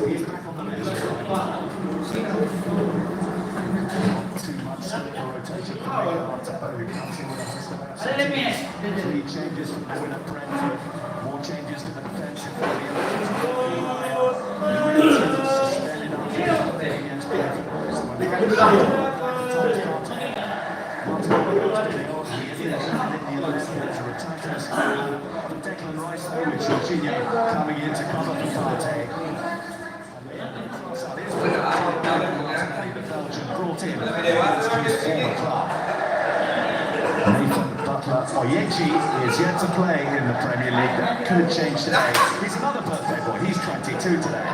He's back on the bench. Too much rotation for Arteta, who comes in with a host of absentees. 3 changes from the win at Brentford, more changes to the defensive area. Suspended after against Brentford. Declan Rice though, with Jorginho coming in to cover for Partey. The Belgian brought in to his former club. Nathan Butler-Oyechi is yet to play in the Premier League. That could change today. He's another birthday boy. He's 22 today.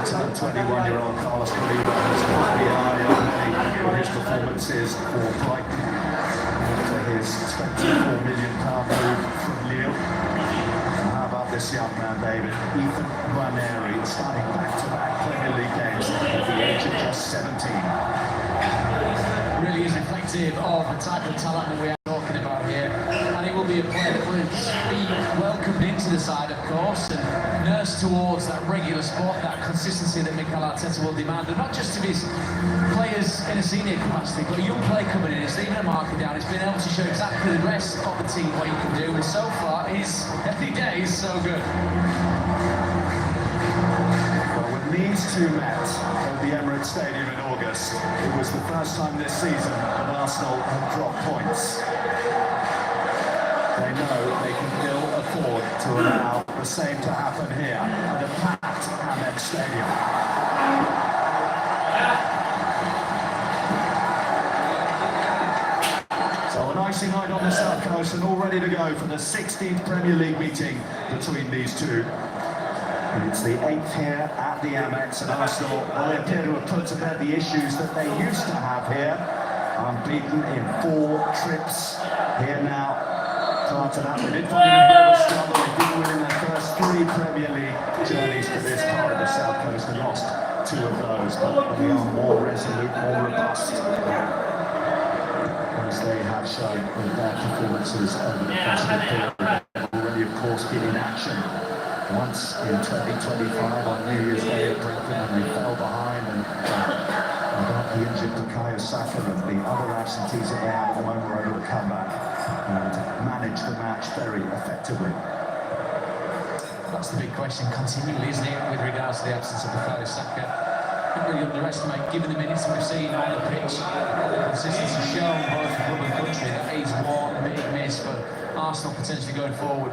Turned 21-year-old Carlos Pereira has caught the eye of many for his performances for Brighton after his £24 million move from Lille. How about this young man, David? Ethan Guarneri starting back-to-back Premier League games at the age of just 17. Really is reflective of the type of talent that we are talking about here, and it will be a player that will be welcomed into the side, of course, and nurse towards that regular sport, that consistency that Mikel Arteta will demand, and not just of his players in a senior capacity, but a young player coming in, it's leaving a marker down, he's been able to show exactly the rest of the team what he can do, and so far, every day is so good. Well, when these two met at the Emirates Stadium in August, it was the first time this season that Arsenal have dropped points. They know they can ill afford to allow the same to happen here at a packed Amex Stadium. So an icy night on the south coast and all ready to go for the 16th Premier League meeting between these two. It's the 8th here at the Amex, and Arsenal, well, they appear to have put to bed the issues that they used to have here. Unbeaten in 4 trips here now. After that, they did find it a bit of a struggle. They did win in their first 3 Premier League journeys to this part of the South Coast and lost 2 of those, but they are more resolute, more robust, as they have shown with their performances over the festive period. They've already, of course, been in action once in 2025 on New Year's Day at Brighton, and they fell behind and got the injured Bukayo Saka and the other absentees that they have at the moment were able to come back and manage the match very effectively. That's the big question continually, isn't it, with regards to the absence of Bukayo Saka. Don't really underestimate, given the minutes we've seen on the pitch, the consistency shown both for club and country, that he's one big miss for Arsenal potentially going forward.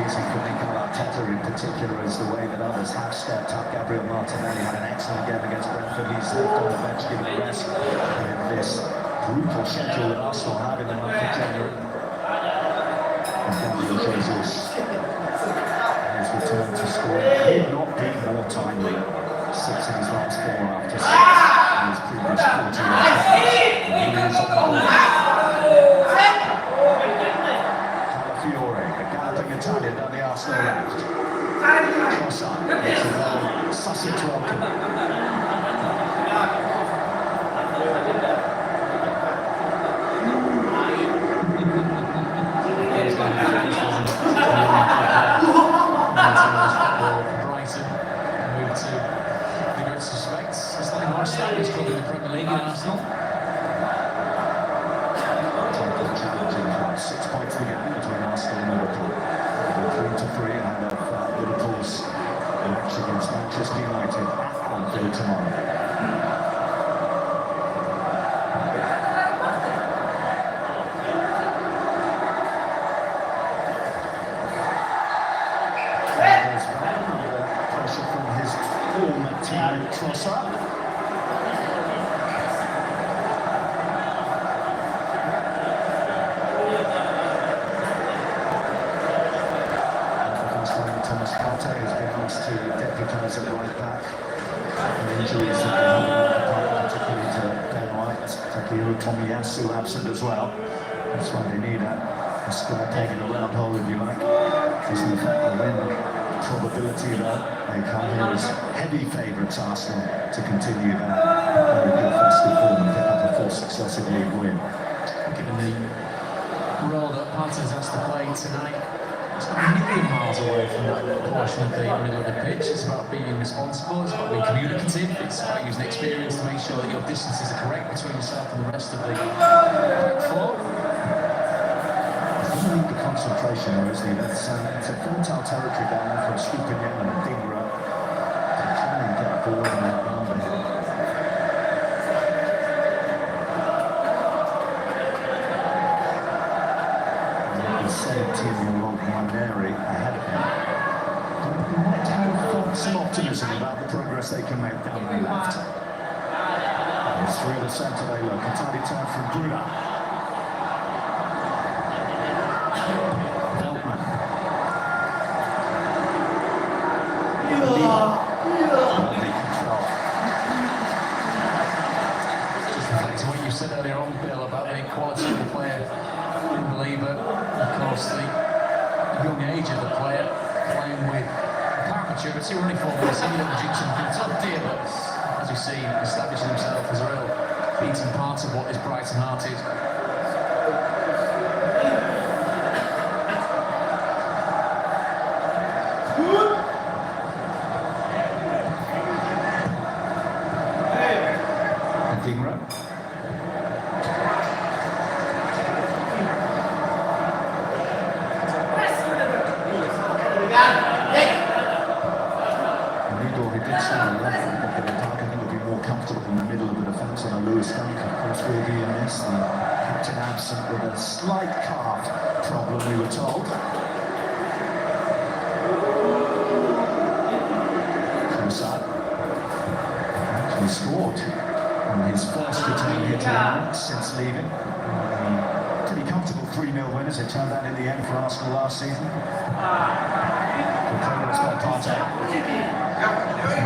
For Mikel Arteta in particular is the way that others have stepped up. Gabriel Martinelli had an excellent game against Brentford. He's left on the bench giving a rest in this brutal schedule that Arsenal have in the month of January. And Gabriel Jesus has returned to score. He could not be more timely. 6 in his last 4 after 6 in his previous 40 years. He is on the ball. Italian down the Arsenal left. Trossard gets a Sussex welcome. Brighton moved to the great suspects. A slightly more established club in the Premier League in Arsenal. Challenging 6 points the gap between Arsenal and Liverpool. 3-3 ahead of Liverpool's match against Manchester United at Anfield tomorrow. There's pressure from his former teammate Trossard. Partey has been asked to deputise at right back. And injuries that they have particularly to Ben White, Takehiro Tomiyasu absent as well. That's why they need a square peg in a round hole, if you like. Because of the fact that win probability though, they come here as heavy favourites, Arsenal, to continue that very good festive form and pick up a fourth successive league win. Given the role that Partey's has to play tonight, it's not a million miles away from that portion of the middle of the pitch. It's about being responsible, it's about being communicative, it's about using experience to make sure that your distances are correct between yourself and the rest of the back four. I think the concentration though, isn't it? It's a fertile territory down there from Stupinian and Dingra to try and get a ball in that number here. The 17-year-old Waneri ahead of him. They might have some optimism about the progress they can make down the left. And through the centre they look. It's only time from Bruna. What you said earlier on, Bill, about the quality of the player in the league, but of course the young age of the player, playing with apparent maturity. We're only 4 months in, the jinx and been top tier, but as you see, establishing himself as a real beaten part of what is Brighton hearted. With a slight calf problem, we were told. Crusade actually scored on his first return here tonight since leaving. Pretty comfortable 3-0 winners, it turned out in the end for Arsenal last season. Good progress by Partey.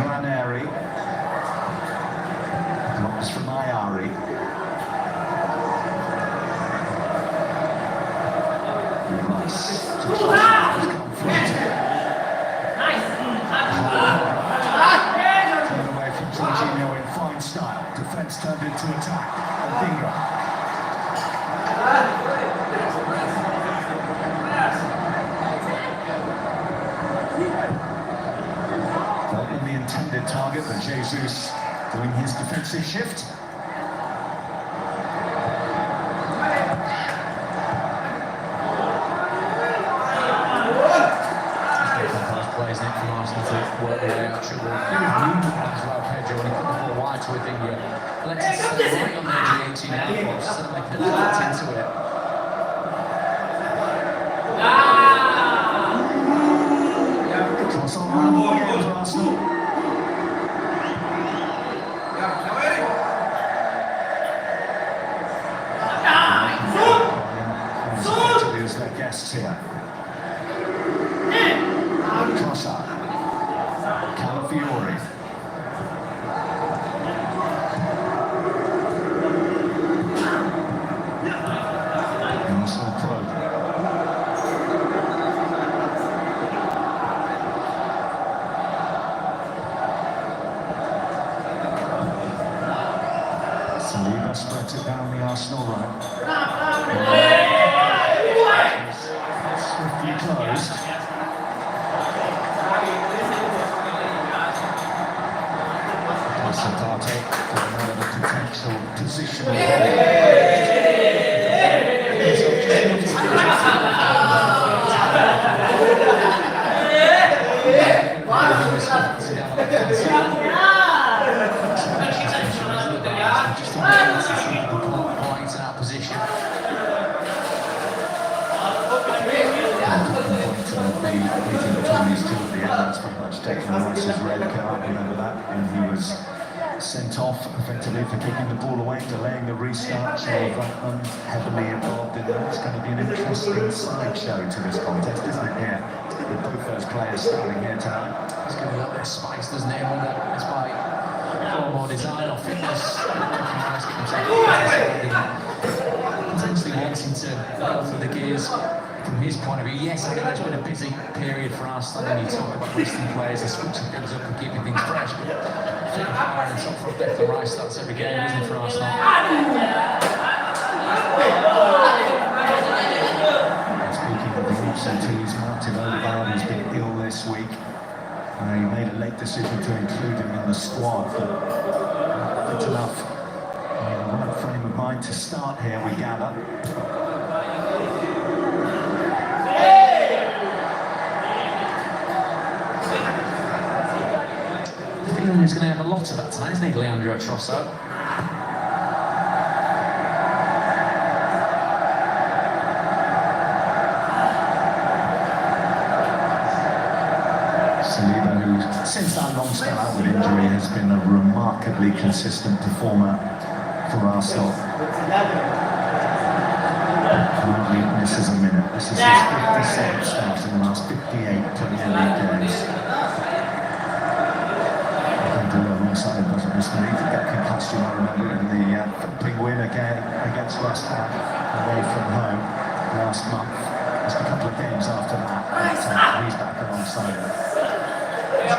Waneri. Blocks from Ayari. Defence turned into attack. Dingra. Not in the intended target, but Jesus doing his defensive shift. Plays in from Arsenal to work their way out trouble. Pedro when he put the ball wide to Dingra. Let's stay right on the edge of 18 now, suddenly put the foot into it. Cross on round again for Arsenal. As their guests here. Trossard. Calafiori. Arsenal probe. Saliba spreads it down the Arsenal line. Swiftly closed. Partey for another potential position. Taking Rice's red card, remember that, and he was sent off effectively for kicking the ball away, delaying the restart. Brighton heavily involved in that. It's going to be an interesting sideshow to this contest, isn't it? Yeah, with both those players starting here tonight. It's going to be a little bit of spice, doesn't it? Despite form or design or fitness, potentially wanting to go through the gears from his point of view. Yes, I know it's been a busy period for Arsenal when you talk about resting players and switching things up and keeping things fresh, but Finn Power and top for Declan Rice starts every game, isn't it, for Arsenal? Speaking of the absentees, Martin Odegaard has been ill this week. He made a late decision to include him in the squad, but not enough. The right frame of mind to start here, we gather. He's going to have a lot of that tonight, isn't he, Leandro Trossard? Saliba, who since that long spell out with injury has been a remarkably consistent performer for Arsenal. Hardly misses a minute. This is his 57th start in the last 58 Premier League games. Alongside doesn't miss the lead. That concussion, I remember, in the thumping win again against West Ham away from home last month. Just a couple of games after that, but he's back alongside him. He's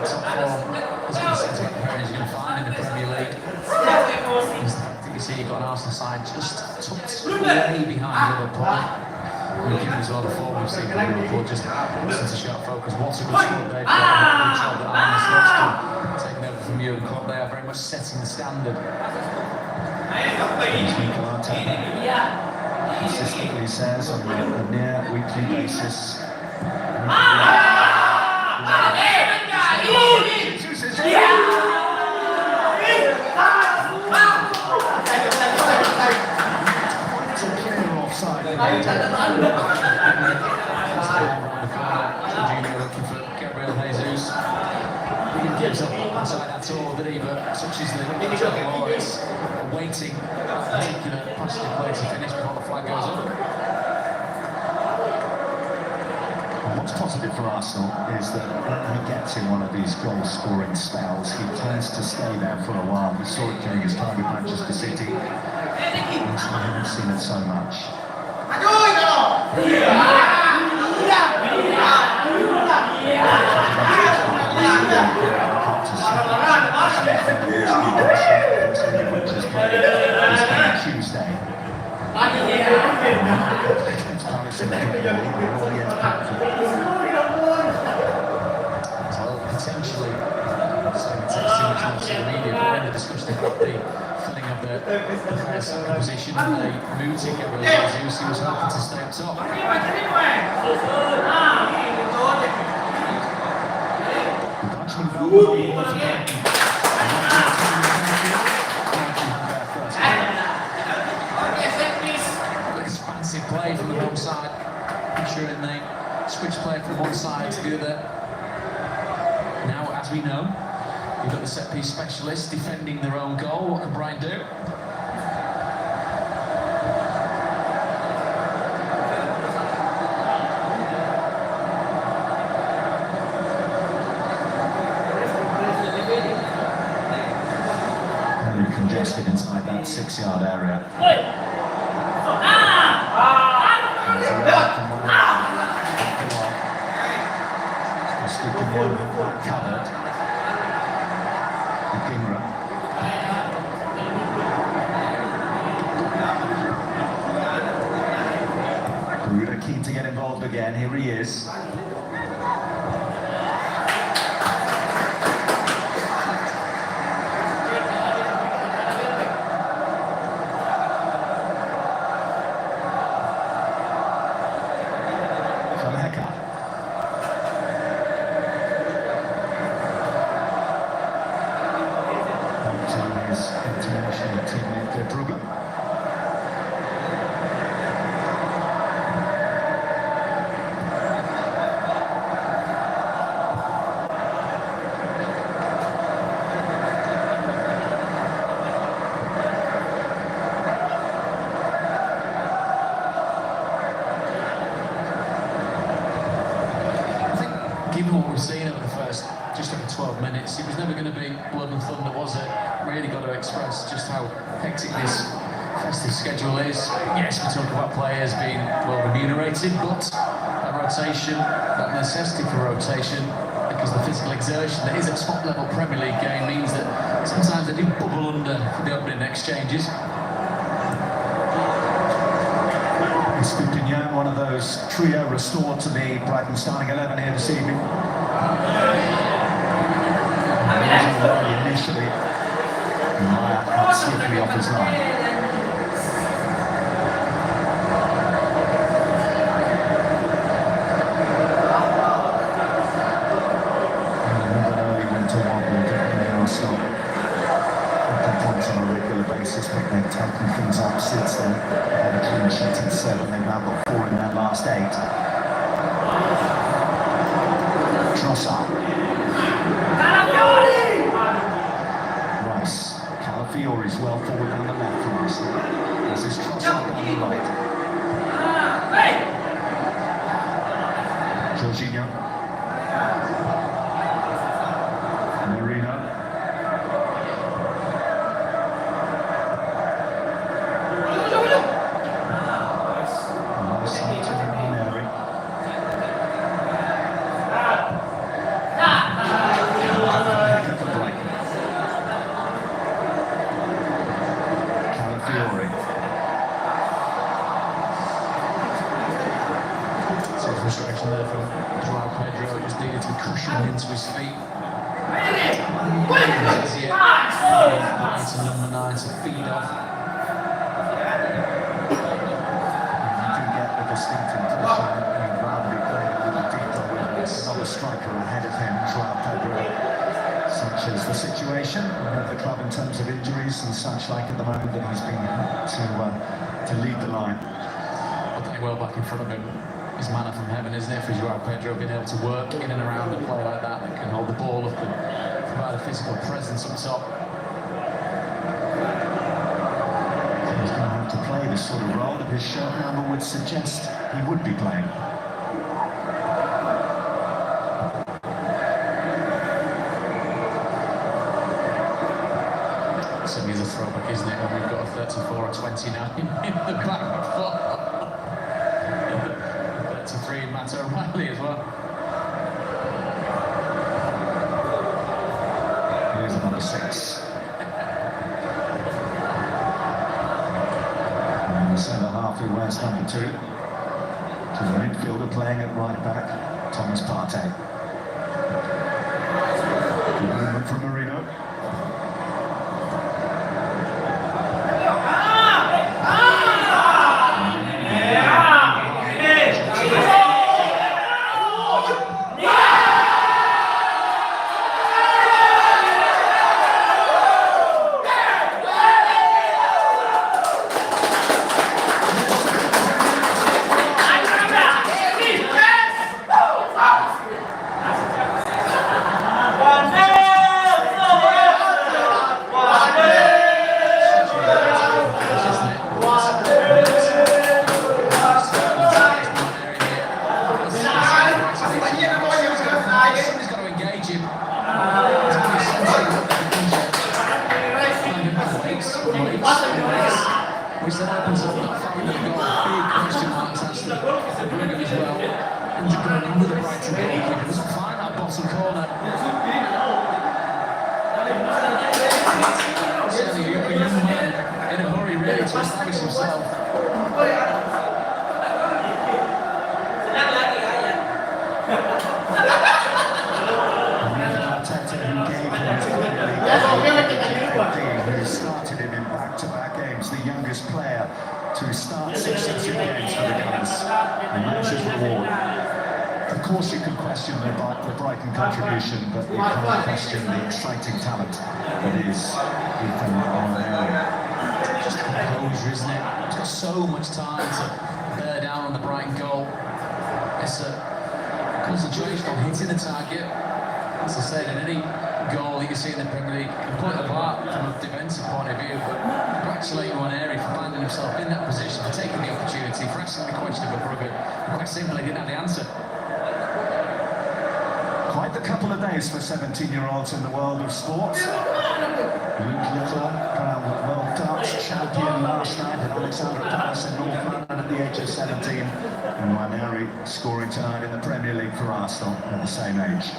top form. He's going to set up where he's going to find in the Premier League. He's the fact that you see you've got an Arsenal side just tucked way behind Liverpool. Given as well the form we've seen from Liverpool, just listen to sharp focus. What a good squad they've got. Good job that Arne Slot's taking over from Jurgen Klopp. They are very much setting the standard. Consistently says on a near weekly basis. Looking for Gabriel Jesus. He didn't give up inside at all, did he? But touches the ball. It's waiting that particular positive play to finish before the flag goes up. What's positive for Arsenal is that when he gets in one of these goal-scoring spells, he tends to stay there for a while. We saw it during his time with Manchester City. We haven't seen it so much. Tuesday. Well, potentially, so it takes too much more to the media, but when the discussion about the filling of the player second position and the mooting Gabriel Jesus, he was hoping to stay up top. Expansive play from the wrong side, ensuring they switch play from one side to the other. Now, as we know, you've got the set piece specialists defending their own goal. What can Brighton do? Congested inside that 6-yard area. Covered. Bruder keen to get involved again. Here he is. International teammate Druga. Given what we've seen over the first just over 12 minutes, it was never going to be blood and thunder, was it? Really got to express just how hectic this festive schedule is. Yes, we talk about players being well remunerated, but that rotation, that necessity for rotation, because the physical exertion that is a top level Premier League game means that sometimes they do bubble under for the opening exchanges. Stupinian, one of those trio restored to the Brighton starting 11 here this evening. Initially, Maya cut swiftly off his line. But they've taken things up since then. They had a clean sheet in 7, they've now got 4 in their last 8. Trossard. Rice. Calafiori's well forward on the left from us. This is Trossard on the right. Jorginho. Marino. Frustration there from Joao Pedro, just needed to be cushioned into his feet. It's number 9 to feed off. You do get the distinct impression that he'd rather be playing a little deeper with another striker ahead of him, Joao Pedro. Such is the situation of the club in terms of injuries and such like at the moment that he's been to lead the line. But they well back in front of him. Is manna from heaven, isn't it, for Joao Pedro being able to work in and around and play like that can hold the ball up and provide a physical presence up top. He's going to have to play this sort of role that his shirt number would suggest he would be playing. Certainly is a throwback, isn't it, when we've got a 34 or 29 in the back foot. 33 Matt O'Reilly as well. Here's number 6. And the centre half who wears number 2. To the midfielder playing at right back, Thomas Partey. Good movement from Marino. Which then opens up that fact that they've got big question marks asked at Brighton as well. And you're going under the Brighton goalkeeper, doesn't find that bottom corner. Certainly a young man in a hurry really to establish himself. Who started him in back-to-back games, the youngest player to start 6 successive games for the Gunners, and that's his reward. Of course you can question the Brighton contribution, but you can't question the exciting talent that is Ethan Bareng. Just composure, isn't it? He's got so much time to bear down on the Brighton goal. It's a concentration on hitting the target. As I said, in any goal that you see in the Premier League, can put it apart from a defensive point of view, but congratulate one area for finding himself in that position, for taking the opportunity, for asking the question of a brother. Quite simply, didn't have the answer. Quite the couple of days for 17-year-olds in the world of sport. crowned World Darts champion last night at Alexandra Palace in North London at the age of 17. And Waneri scoring tonight in the Premier League for Arsenal at the same age.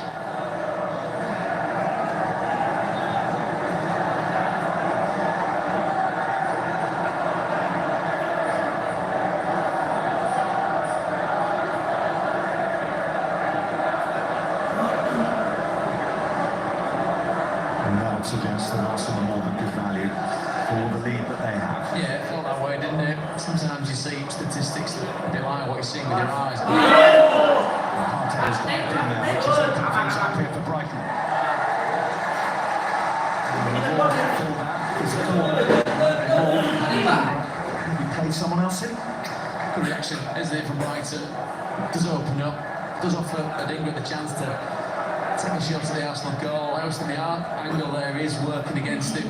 Suggests that Arsenal are more than good value for the lead that they have. Yeah, it felt that way, didn't it? Sometimes you see statistics that belie what you're seeing with your eyes. Partey's back in there, which is opening things up here for Brighton. Maybe play someone else in. Good reaction, isn't it, from Brighton? Does open up, does offer Adingra the chance to take a shot to the Arsenal goal. I always think the angle there is working against him.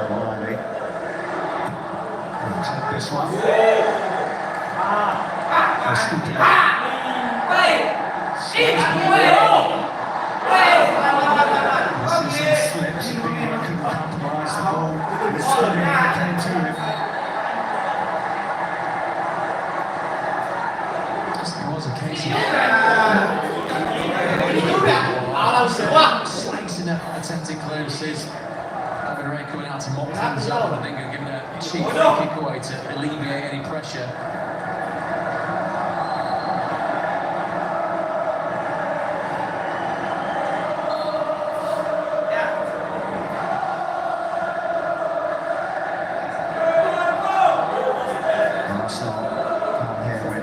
O'Reilly. We'll take this one. Slips, Bingham couldn't compromise the ball. It's stunning when it came to him. There was a case of slicing at attempted clearances. Bareng coming out to mop things up, I think, and giving a cheap kick away to alleviate any pressure.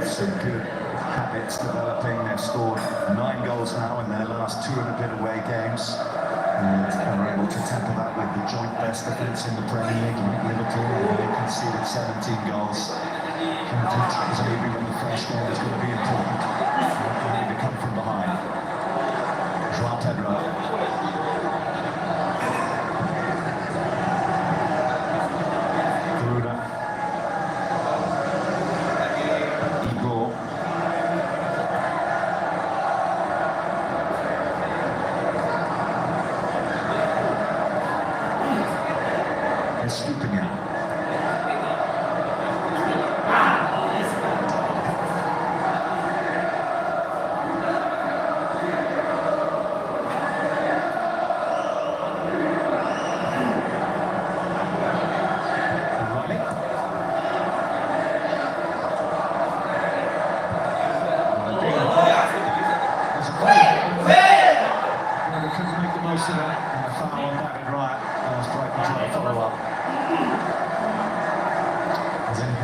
Some good habits developing. They've scored 9 goals now in their last 2 and a bit away games, and are able to temper that with the joint best defence in the Premier League, like Liverpool, where they conceded 17 goals. Maybe when the first goal is going to be important, they need to come from behind. João Pedro.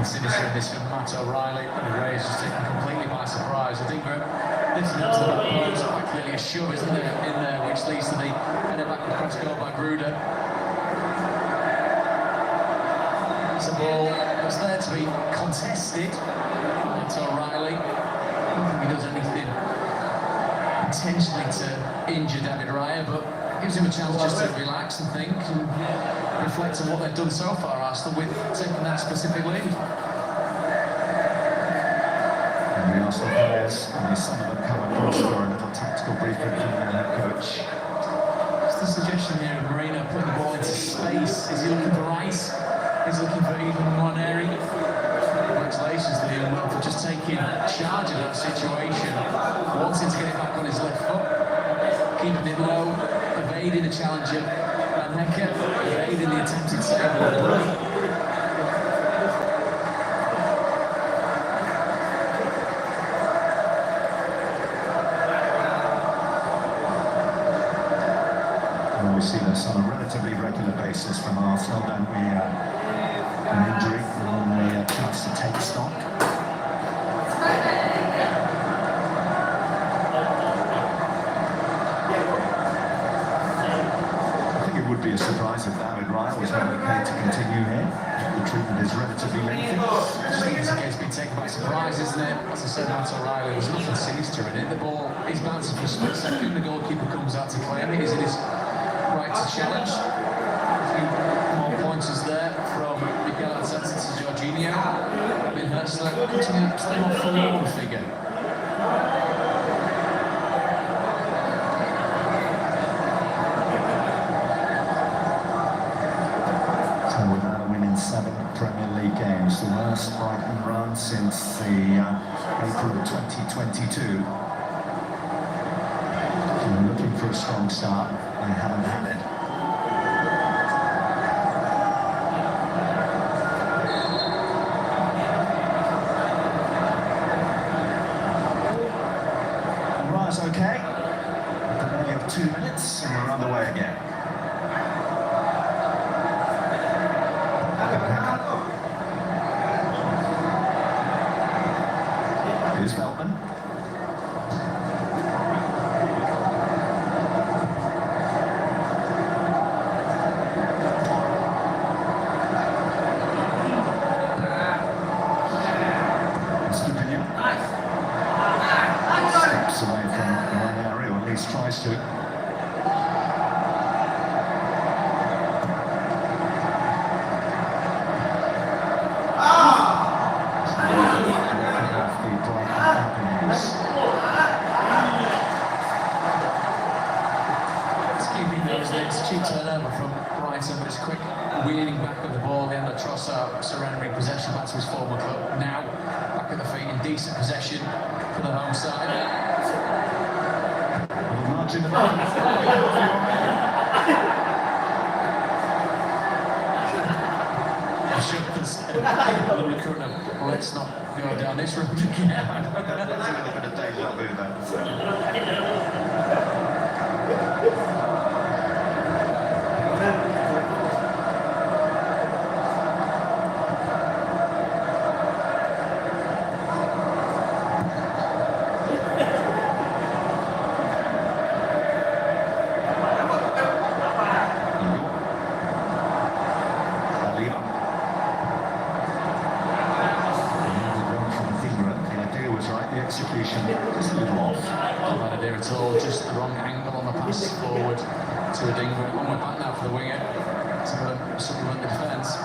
Consider this from Matt O'Reilly, and Ray is just taken completely by surprise. Adingra lifting up to the back post, quite clearly a shove, isn't there, in there, which leads to the header back across goal by Gruder. It's a ball that's there to be contested. Matt O'Reilly, I don't think he does anything intentionally to injure David Raya, but gives him a chance just to relax and think and reflect on what they've done so far, Arsenal, with taking that specific lead. And the Arsenal players, and some of them come across for a little tactical briefing from their head coach. It's the suggestion here of Marino putting the ball into space. Is he looking for Rice? Is he looking for even one area? Congratulations to Liam Will for just taking charge of that situation, wanting to get it back on his left foot, keeping it low, evading the challenger, Van Hecke, evading the attempted save of the ball. We see this on a relatively regular basis from Arsenal, don't we? An injury and a chance to take stock. I think it would be a surprise if David Raya was not okay to continue here. The treatment is relatively lengthy. I think it's a case of being taken by surprise, isn't it? As I said, Matt O'Reilly, there's nothing sinister in it. The ball is bouncing for a split second, the goalkeeper comes out to claim it. He's in his right to challenge. More pointers there from Miguel Arteta to Jorginho. I mean, that's continuing a slightly more forlorn figure. So without a win in 7 Premier League games, the worst Brighton run since the April of 2022. If you're looking for a strong start, they haven't had it. Okay, a delay of 2 minutes and we're underway again. Here's Feldman. Away from one area, or at least tries to. Keeping those legs, cheap turnover from Brighton, but it's quick wheeling back of the ball. Leandro Trossard surrendering possession back to his former club. Now back at the feet in decent possession for the home side. Margin of let's not go down this road again. There's a little bit of deja vu there. Execution is a little off. Not idea at all, just the wrong angle on the pass forward to Adingra. On we're back now for the winger to supplement the defence.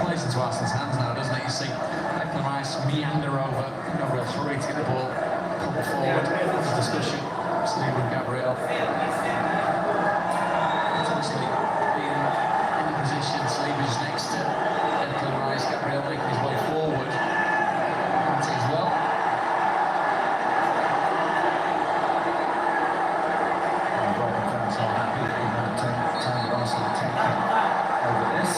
Plays into Arsenal's hands now, doesn't it? You see meander over, no real hurry to get the ball coupled forward. There's a discussion, Steve with Gabriel. Obviously, being in the position, Steve is next to Declan Rice. Gabriel making his way forward. Penalty as well. Brighton fans are happy that we've had a time of Arsenal taking over this.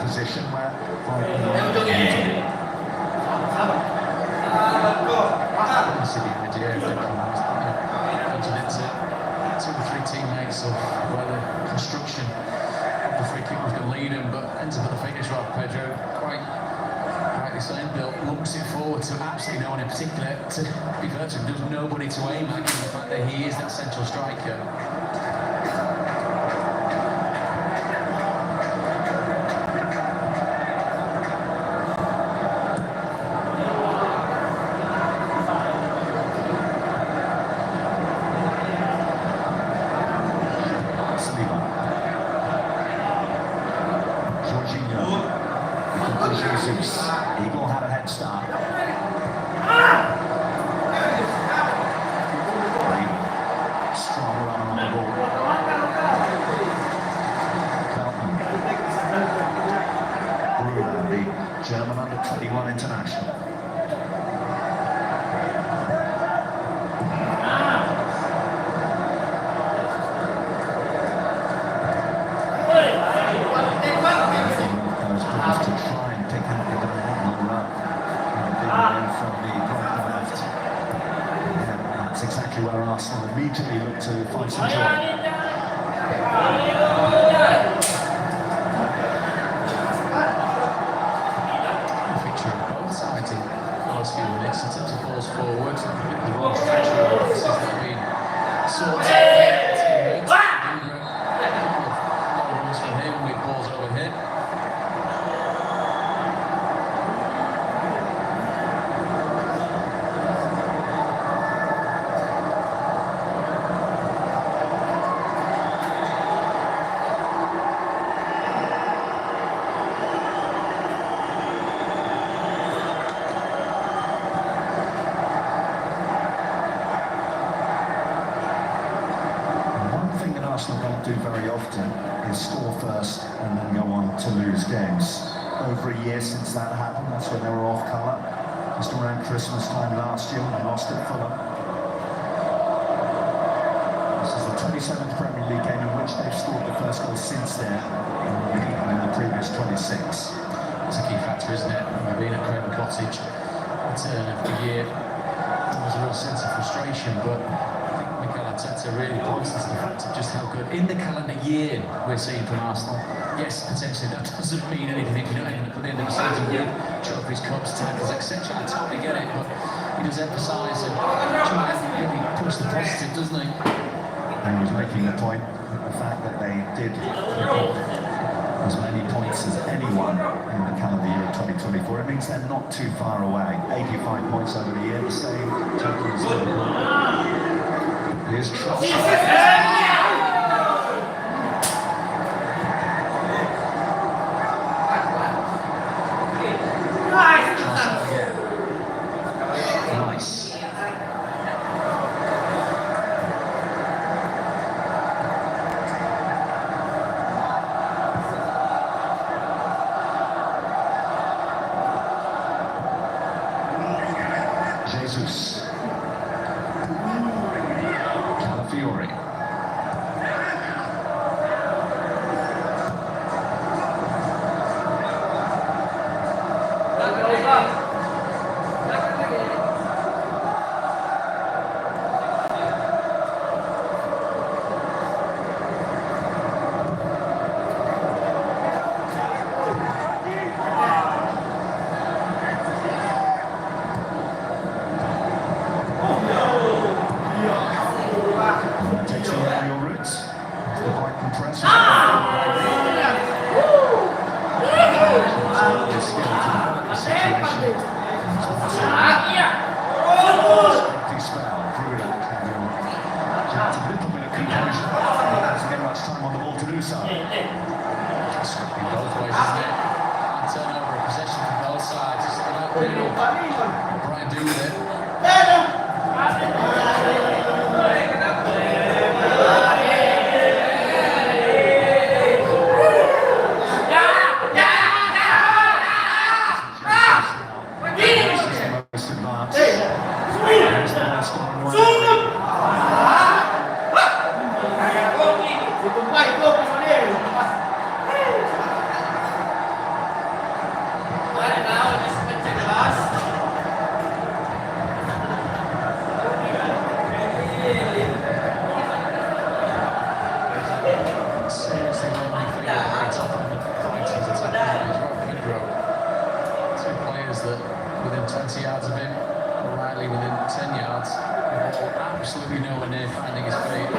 Position where two or three teammates of where the construction of the free kick was going to lead him, but ends up at the finish right. Pedro, quite rightly saying, Bill looks it forward to absolutely no one in particular. To be fair to him, there's nobody to aim at, given the fact that he is that central striker. Eagle had a head start. Strong run on the ball. Feldman. Brewer, the German under-21 international. To try and pick out the diagonal run. immediately look to find some joy. Few minutes in terms of balls forward, the wrong stretch of passes that have been sorted out. Balls from him with balls over here. Arsenal don't do very often is score first and then go on to lose games. Over a year since that happened, that's when they were off colour. Just around Christmas time last year, they lost at Fulham. This is the 27th Premier League game in which they've scored the first goal since then, and in the previous 26. It's a key factor, isn't it? We've been at Craven Cottage at turn of the year. There was a real sense of frustration, but Arteta really points to the fact of just how good in the calendar year we're seeing from Arsenal. Yes, potentially that doesn't mean anything if you're not even at the end of the season with trophies, cups, titles, etc. I totally get it, but he does emphasise and try and really push the positive, doesn't he? And he was making the point, the fact that they did as many points as anyone in the calendar year of 2024. It means they're not too far away. 85 points over the year, the same total as Liverpool. Here's Trossard. Nice. Jesus. Fiore. Takes you around your roots. The Brighton press. A little bit of confusion. He doesn't get much time on the ball to do so. Scripting both ways, isn't it? And turnover of possession from both sides. Just about Brighton do with it. Within 20 yards of him, O'Reilly within 10 yards, absolutely nowhere near finding his feet.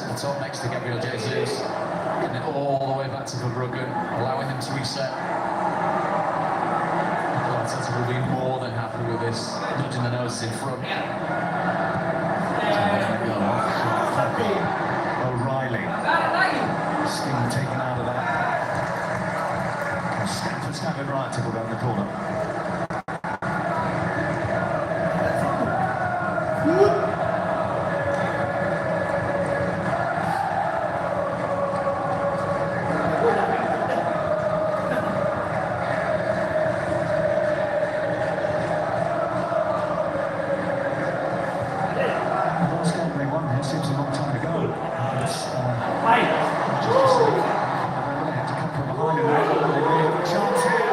at the top next to Gabriel Jesus, and then all the way back to Verbruggen, allowing them to reset. Arteta will be more than happy with this, nudging the noses in front. O'Reilly. Steam taken out of that. Stanford standing right to go down the corner. Seems a long time ago. It's, just to see, they had to come from behind and they have a chance here.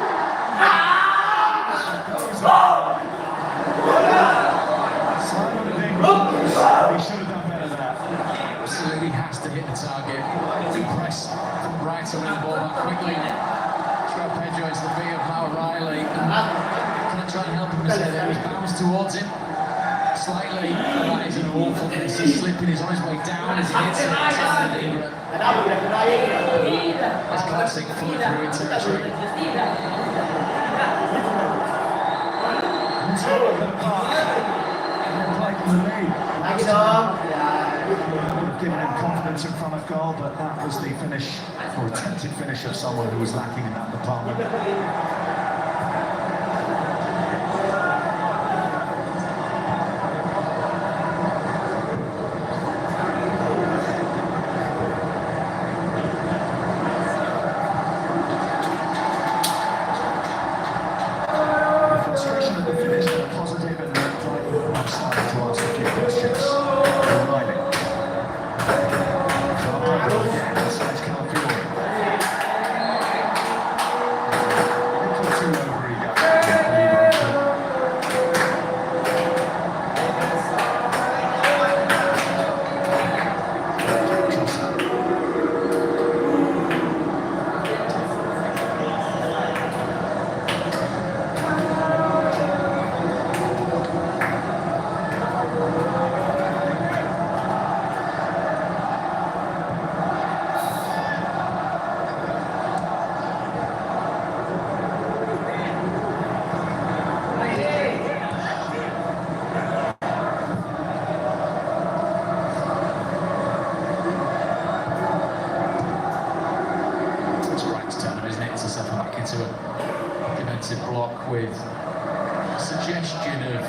Simon he should have done better than that. Absolutely has to hit the target. Big press from Brighton with the ball back quickly. Joao Pedro is the beat of O'Reilly. Can I try and help him as head? He bounds towards him. Slightly, that is an awful miss. He's slipping, he's on his way down as he hits it. That's classic fully through territory. Would have given him confidence in front of goal, but that was the finish, or attempted finish of someone who was lacking in that department. Block with suggestion of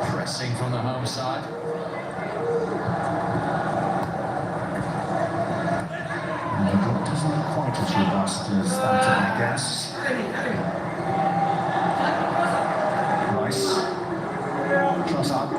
pressing from the home side. It doesn't look quite as robust as that, I guess. Nice. Trossard.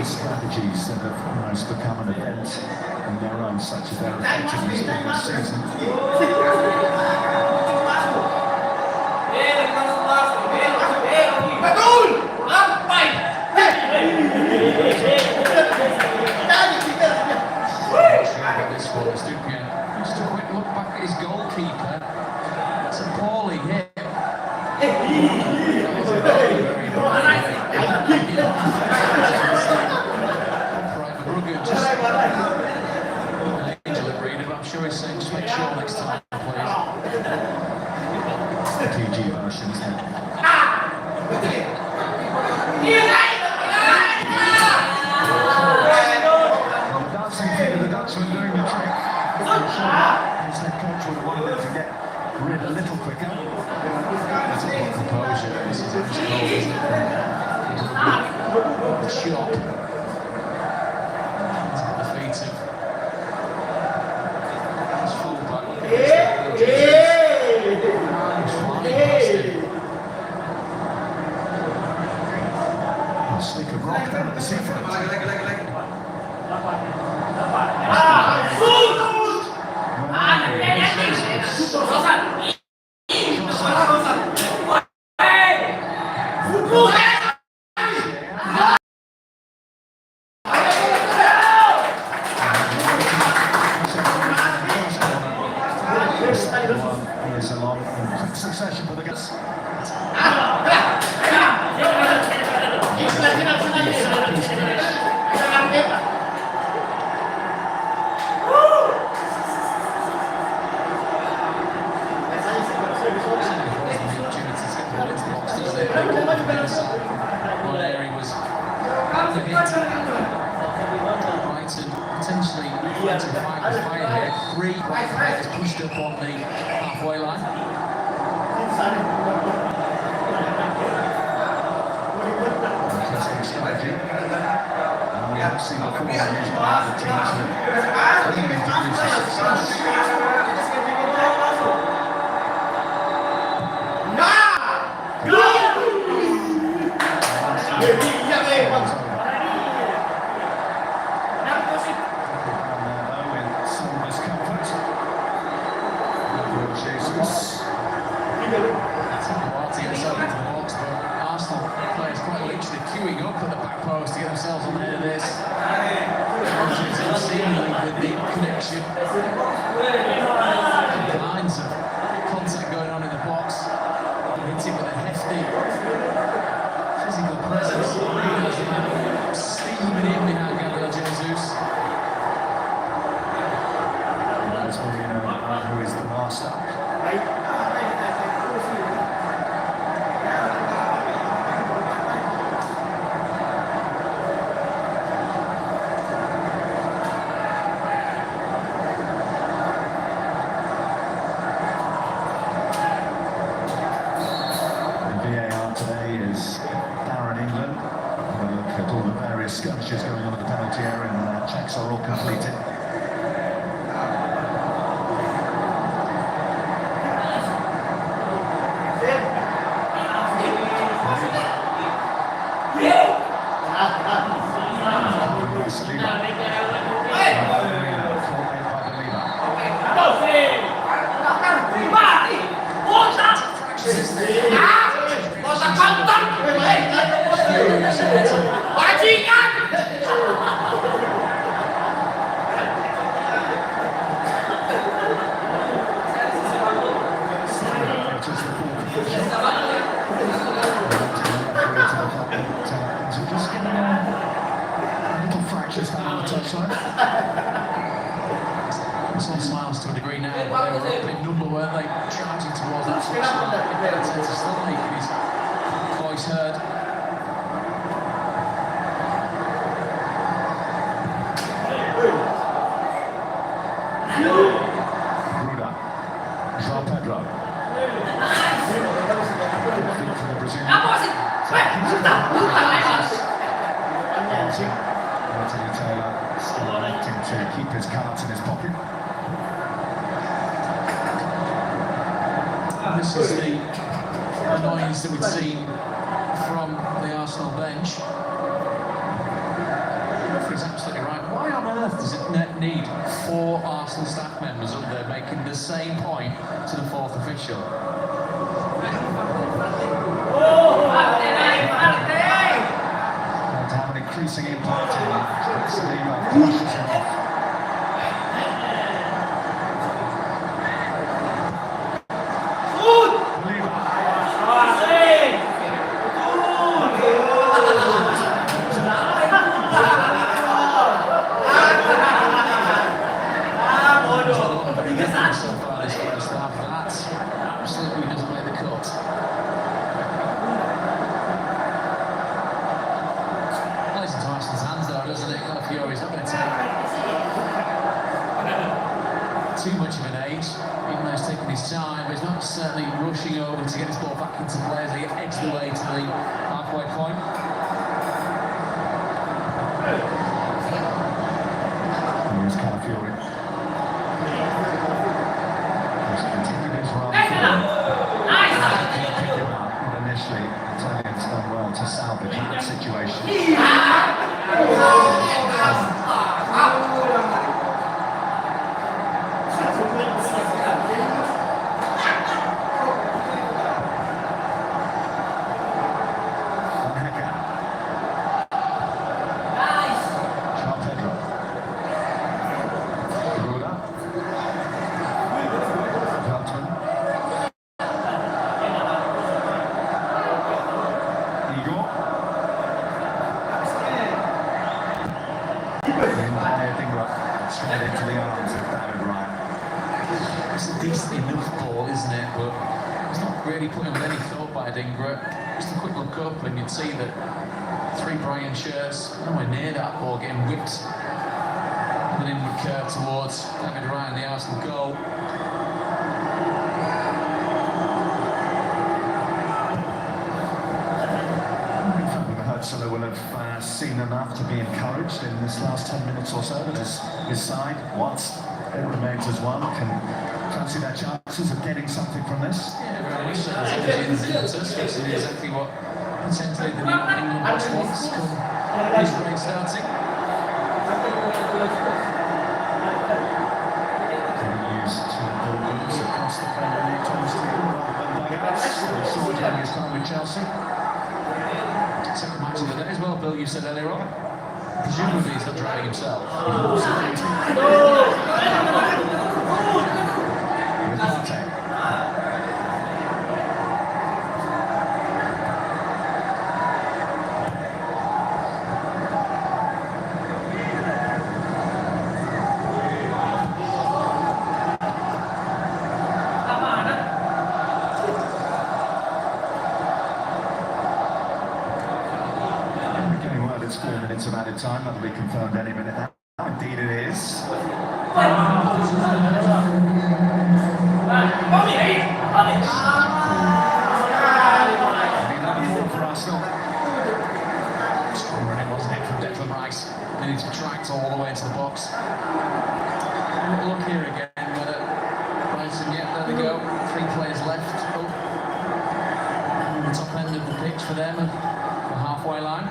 Strategies that have almost become an event in their own, such as their effectiveness in this season. Just a quick look back at his goalkeeper. That's a poorly hit. I'm sure he's saying just make sure next time, please. The PG version, isn't it? The Dutchman doing the trick. I'm sure his head coach would have wanted him to get rid a little quicker. That's a good composure. This is actually the shot. plenty of fire here. 3 players pushed up on the halfway line. Interesting strategy. And we haven't seen before used by other teams that clearly produces success. Arsenal players quite literally queuing up at the back post to get themselves on the head of this. Seemingly with the connection. Lines of contact going on in the box. Hitting with a hefty physical presence. Steaming in behind Gabriel Jesus. That's where you know who is the master. Today is Bareng, England. Have a look at all the various skirmishes going on in the penalty area, and checks are all completed. Some smiles to a degree now, but they were up in number, weren't they? Charging towards that touchline. It's still making his voice heard. Ruda, João Pedro. Feet for the Brazilian. Anthony Taylor still electing to keep his cards in his pocket. This is the annoyance that we've seen from the Arsenal bench. The referee's absolutely right. Why on earth does it need 4 Arsenal staff members up there making the same point to the 4th official? To have an increasing impact in Saliba pushes him off. So far this first half, that absolutely doesn't make the cut. Plays into Arsenal's hands though, doesn't it? Calafiori's not going to take too much of an age, even though he's taking his time, but he's not certainly rushing over to get his ball back into play as he edges the way to the halfway point. Here's Calafiori. Initially, Italians done well to salvage that situation. Straight into the arms of David Wright. It's a decent enough ball, isn't it? But it's not really putting with any thought by Adingra. Just a quick look up and you'd see that 3 Brighton shirts, nowhere near that ball getting whipped. And then with curve towards David Ryan, the Arsenal goal. Hudson will have seen enough to be encouraged in this last 10 minutes or so that his side, once it remains as one, can fancy their chances of getting something from this. Yeah, very much so. There's impetus, which is exactly what potentially the new England boss wants come this break starting. Used to ball across the Premier League towards the we saw it during his time with Chelsea. Second match of the day as well, Bill, you said earlier on. Presumably he's not driving himself. It's 4 minutes of added time, that'll be confirmed any minute now. Indeed it is. For Arsenal. Strong running, wasn't it, from Declan Rice? And he's tracked all the way into the box. Look here again, whether Brighton, yeah, there we go. 3 players left. Oh. The top end of the pitch for them, the halfway line.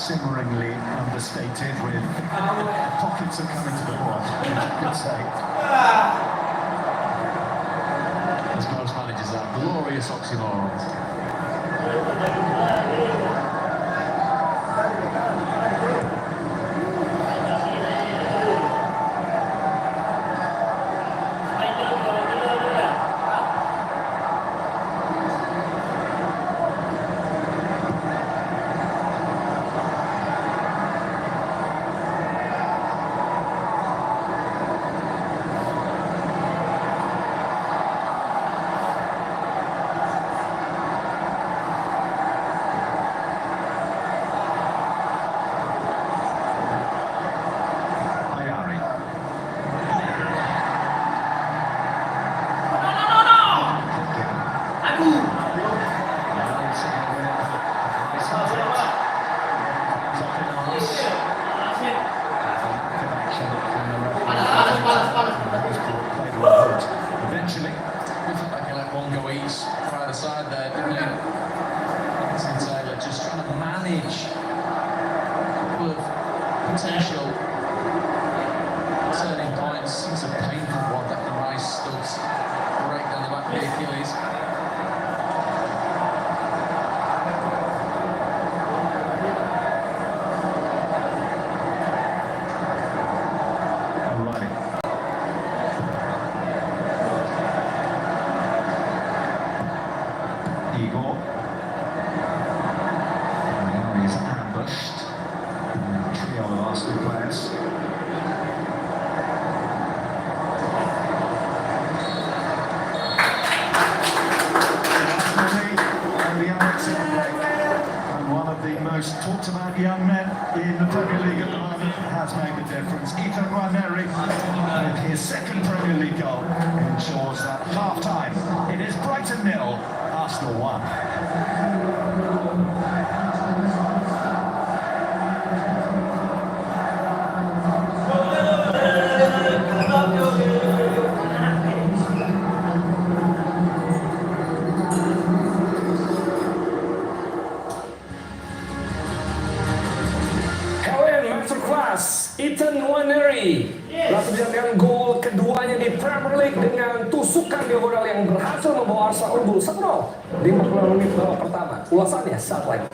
Simmeringly understated with pockets of coming to the ball, I could say. As most managers are, glorious oxymorons. Eventually, we felt like he let one go each by the side there, didn't he? Taylor just trying to manage a couple of potential turning points. It's a painful one that the Rice studs right down the back of the Achilles. Igor. And now he's ambushed. A trio of Arsenal players. And one of the most talked about young men in the Premier League at the moment has made the difference. Ethan Ranieri, with his second Premier League goal, ensures that half-time it is Brighton 0, Arsenal 1. Ethan Ranieri langsung menjadikan gol keduanya di Premier League dengan tusukan diagonal yang berhasil membawa Arsenal unggul 1-0 di 40 menit babak pertama. Ulasannya saat lagi.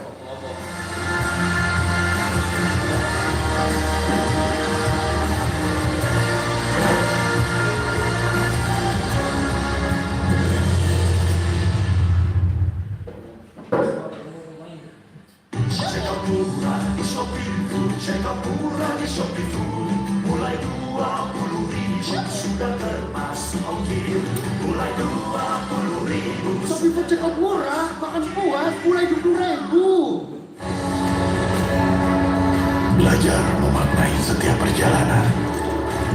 Mulai 20.000 sudah termasuk ongkir. Mulai 20.000 Shopee Food check out murah, makan puas, mulai 20.000. Belajar memaknai setiap perjalanan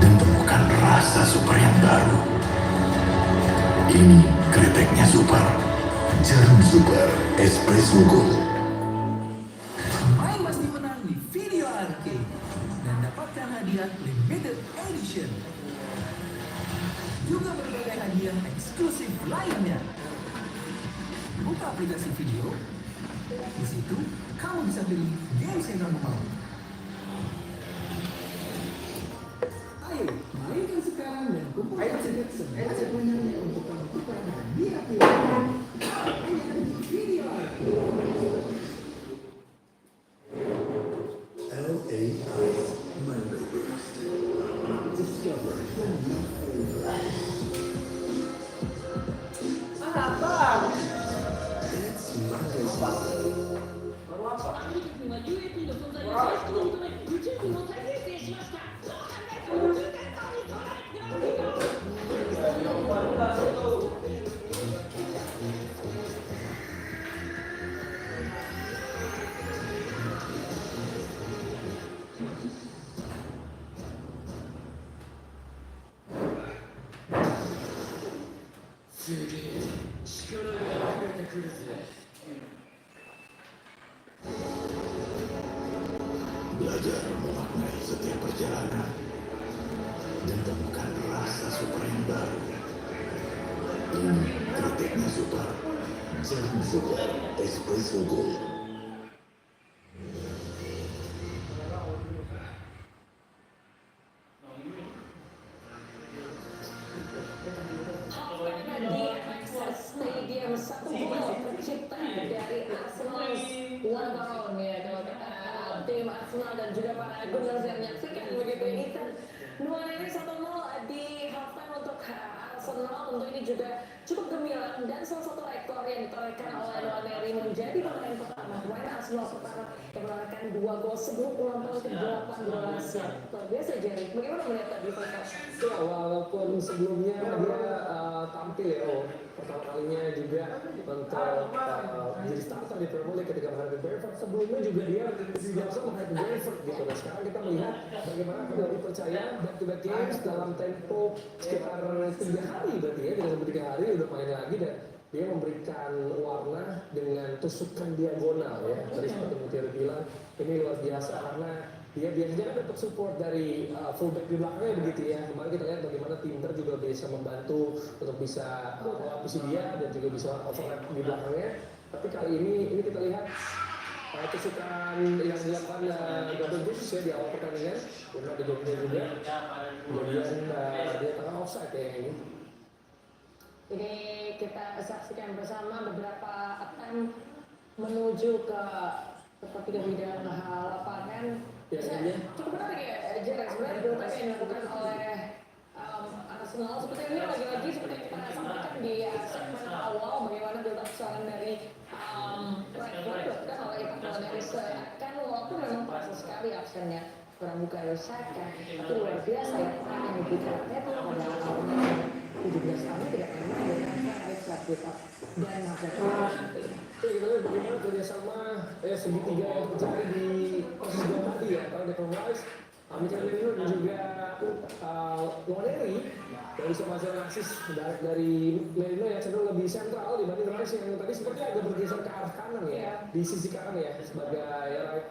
dan temukan rasa super yang baru. Ini kreteknya super, jarum super, espresso gold. Main pasti menang di video arcade dan dapatkan hadiah limited edition. Juga berbagai hadiah eksklusif lainnya. Buka aplikasi video. Di situ kamu bisa pilih games yang kamu mau. Ayo, mainkan sekarang dan kumpulkan tiket sebanyak-banyaknya untuk kamu tukar dengan hadiah pilihan. Hanya di video arcade. Belajar memaknai setiap perjalanan dan temukan rasa super yang baru. Ini kreteknya super, jarum super, espresso gold. Stadium satu gol tercipta dari Arsenal Nonton ya, kalau tim Arsenal dan juga para Gunners yang menyaksikan begitu ini kan 2-1 di halftime untuk Arsenal. Tentu ini juga cukup gemilang dan salah satu rekor yang ditorehkan oleh Ranieri menjadi pemain pertama Arsenal pertama yang menorehkan 2 gol sebelum ulang tahun ke-18 ya. Luar biasa Jerry, bagaimana melihat tadi Pak? Ya, walaupun sebelumnya dia tampil ya, pertama kalinya juga untuk jadi starter di Premier League ketika menghadapi Brentford. Sebelumnya juga dia langsung menghadapi Brentford gitu. Nah sekarang kita melihat bagaimana dia dipercaya back-to-back games dalam tempo sekitar 3 hari berarti ya, 3 hari udah main lagi dan dia memberikan warna dengan tusukan diagonal ya. Tadi seperti Mutiara bilang, ini luar biasa karena dia biasanya kan dapat support dari fullback di belakangnya begitu ya. Kemarin kita lihat bagaimana Timber juga bisa membantu untuk bisa melapisi dia dan juga bisa overlap di belakangnya. Tapi kali ini kita lihat tusukan yang dilakukan Gabriel Jesus ya di awal pertandingan, kemudian ada Gabriel juga, kemudian dia tengah offside ya ini. Jadi kita saksikan bersama beberapa attempt menuju ke seperti ke bidang lapangan. Ya, Cukup menarik ya, Jerry. Sebenarnya yang dilakukan oleh Arsenal Arsenal. Seperti ini lagi-lagi seperti yang kita sampaikan di segmen awal bagaimana build-up serangan dari Brighton kan oleh Ivan dari seakan walaupun memang terasa sekali absennya Pramuka Saka, itu luar biasa ya yang diberikan Arteta pada awalnya 17 tahun tidak pernah dengan extra build-up dan nanti. Kita lihat bagaimana kerjasama segitiga yang terjadi di posisi dua tadi ya, antara Declan Rice, Mikel Merino dan juga Loneri dari semacam asis dari Merino yang cenderung lebih sentral dibanding Rice yang tadi sepertinya agak bergeser ke arah kanan ya, di sisi kanan ya sebagai right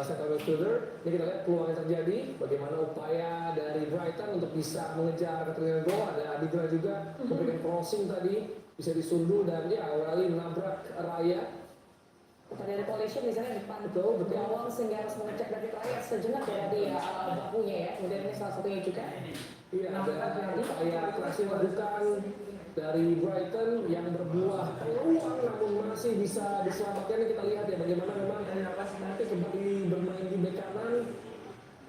center midfielder. Ini kita lihat peluang yang terjadi, bagaimana upaya dari Brighton untuk bisa mengejar ketertinggalan gol. Ada Adigra juga memberikan crossing tadi, bisa disunduh dan ya Aureli menabrak Raya. Dari collision misalnya depan gawang sehingga harus mengecek dari Raya sejenak ya dari bahunya ya. Kemudian ini salah satunya juga. Iya, ada upaya keras dilakukan dari Brighton yang berbuah peluang namun masih bisa diselamatkan. Ini kita lihat ya bagaimana memang nanti kembali bermain di bek kanan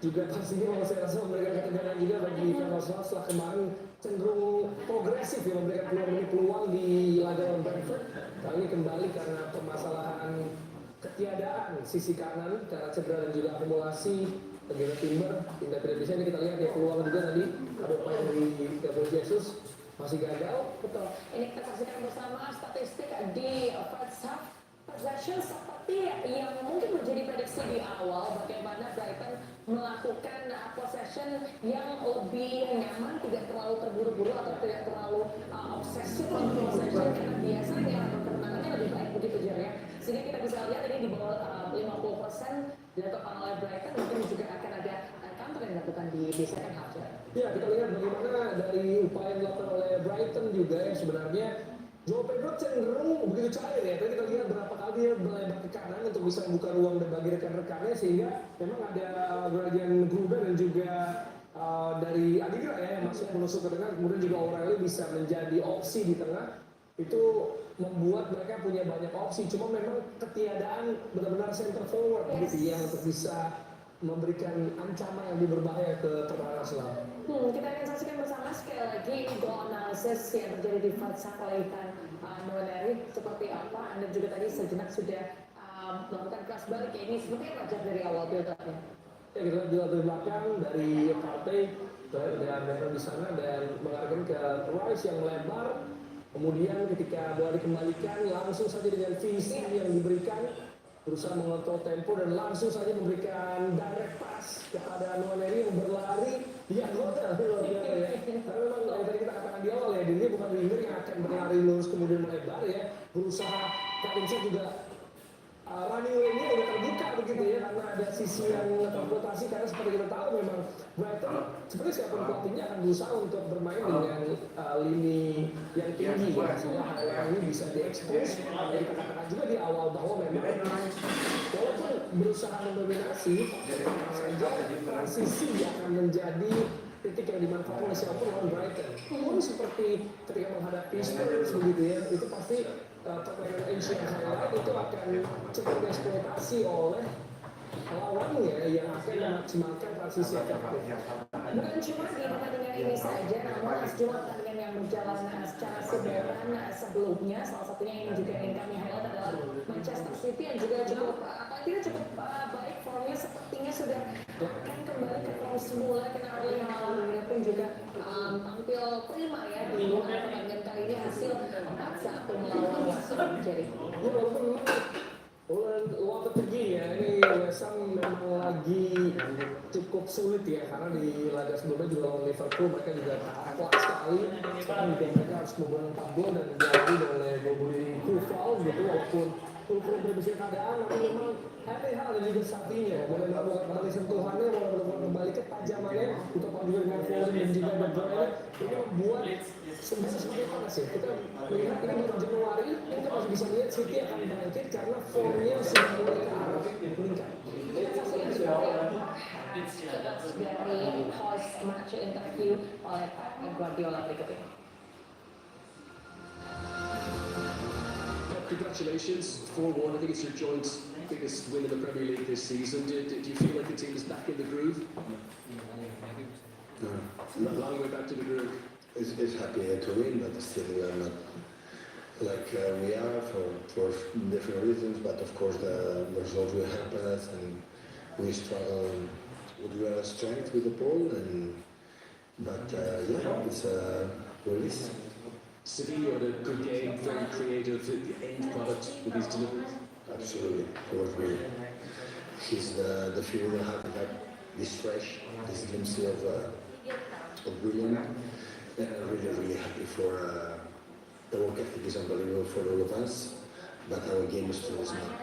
juga pastinya kalau saya rasa memberikan ketegangan juga bagi Van Gaal setelah kemarin cenderung progresif ya memberikan peluang di laga lawan Brentford. Kali ini kembali karena permasalahan ketiadaan sisi kanan karena cedera dan juga akumulasi bagaimana Timber tidak bisa. Ini kita lihat ya peluang juga tadi ada upaya dari Gabriel Jesus masih gagal. Betul. Ini kita saksikan bersama statistik di first half possession seperti yang mungkin menjadi prediksi di awal bagaimana Brighton melakukan possession yang lebih nyaman, tidak terlalu terburu-buru atau tidak terlalu obsesif untuk possession karena biasanya kemenangannya lebih baik begitu Jer ya. Sehingga kita bisa lihat ini di bawah 50% dilakukan oleh Brighton, mungkin juga akan ada counter yang dilakukan di second half ya. Ya, kita lihat bagaimana dari upaya yang dilakukan oleh Brighton juga yang sebenarnya Joe Pedro cenderung begitu cair ya. Tadi kita lihat berapa kali dia melebar ke kanan untuk bisa membuka ruang dan bagi rekan-rekannya sehingga memang ada Brian Gruber dan juga dari Adigra ya yang masuk menusuk ke tengah, kemudian juga Aureli bisa menjadi opsi di tengah. Itu membuat mereka punya banyak opsi. Cuma memang ketiadaan benar-benar center forward gitu ya untuk bisa memberikan ancaman yang lebih berbahaya ke pertahanan Arsenal. Kita akan saksikan bersama sekali lagi goal analysis yang terjadi di fase Ivan Nonton seperti apa. Anda juga tadi sejenak sudah melakukan kelas balik ya, ini seperti yang wajar dari awal build-up-nya. Ya, kita lihat dari belakang dari Partey dan Bareng di sana dan mengarahkan ke Rice yang melebar. Kemudian ketika bola dikembalikan langsung saja dengan visi yang diberikan berusaha mengontrol tempo dan langsung saja memberikan direct pass kepada Nwaneri yang berlari di anggota luar biasa ya. Karena memang tadi kita katakan di awal ya, dia bukan winger yang akan berlari lurus kemudian melebar ya. Berusaha Katinsa juga running lane-nya udah terbuka begitu ya karena ada sisi yang terpotasi karena seperti kita tahu memang Brighton seperti siapapun pelatihnya akan berusaha untuk bermain dengan lini yang tinggi ya sehingga hal ini bisa diekspos. Jadi kita katakan juga di awal bahwa memang walaupun berusaha mendominasi saja transisi akan menjadi titik yang dimanfaatkan oleh siapapun lawan Brighton. Pun seperti ketika menghadapi Spurs begitu ya itu pasti permainan Asian highlight itu akan cepat dieksploitasi oleh lawannya yang akan memaksimalkan transisi efektif. Bukan cuma di pertandingan ini saja, namun sejumlah pertandingan yang berjalan secara sederhana sebelumnya, salah satunya yang juga ingin kami highlight adalah Manchester City yang juga cukup baik formnya, sepertinya sudah akan kembali ke form semula. Kita lihat pun juga tampil prima ya di pertandingan kali ini, hasil 4-1 melawan West Ham jadi. Waktu pergi ya, ini West Ham memang lagi cukup sulit ya karena di laga sebelumnya juga lawan Liverpool mereka juga kuat sekali. Sekarang juga mereka harus membuat 4 gol dan diawali oleh gol dari Kufal gitu walaupun Kufal berbisa keadaan tapi memang ada hal dan juga Sapinya boleh melakukan kembali sentuhannya, boleh melakukan kembali ketajamannya untuk juga dengan Foden dan juga De Bruyne ini membuat sebenarnya semakin panas ya. Kita melihat ini bulan Januari kita masih bisa lihat City akan bangkit karena formnya sudah mulai ke arah meningkat. Dari host match interview oleh Pak Guardiola berikut ini. Congratulations, 4-1. I think it's your joint biggest win in the Premier League this season. Do you feel like the team is back in the groove? A long way back to the groove. is happy to win, but still we are not like we are for different reasons. But of course the result will help us, and we struggle with our strength with the ball. But yeah, it's a release. Sevilla had a good game, very creative, the end product with his deliveries. Absolutely, he was really. He's the feeling I have this fresh, this glimpse of brilliant. And I'm really happy for the work ethic is unbelievable for all of us. But our game still is not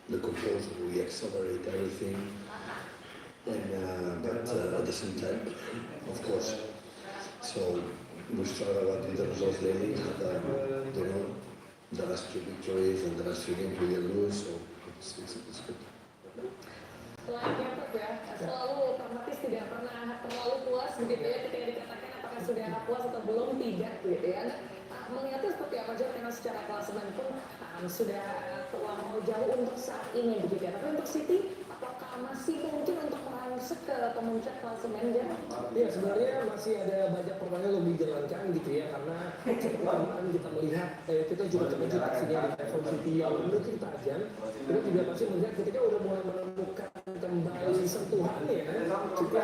the composure. We accelerate everything, and but at the same time, of course. So we struggle a lot in the results lately. You know, the last 2 victories and the last 3 games we lose. So it's good. Selain Pep ya, selalu pragmatis, tidak pernah terlalu puas begitu ya ketika dikatakan apakah sudah puas atau belum, tidak gitu ya. Melihatnya seperti apa aja karena secara klasemen pun sudah terlampau jauh untuk saat ini begitu ya. Tapi untuk City, apakah masih mungkin untuk merangsek ke pemuncak klasemen dia? Ya sebenarnya masih ada banyak pertanyaan yang dijalankan gitu ya, karena kemarin kita melihat kita juga terkejut aksinya di level City yang mungkin tajam. Kita juga pasti melihat ketika udah mulai menemukan kembali sentuhannya, kita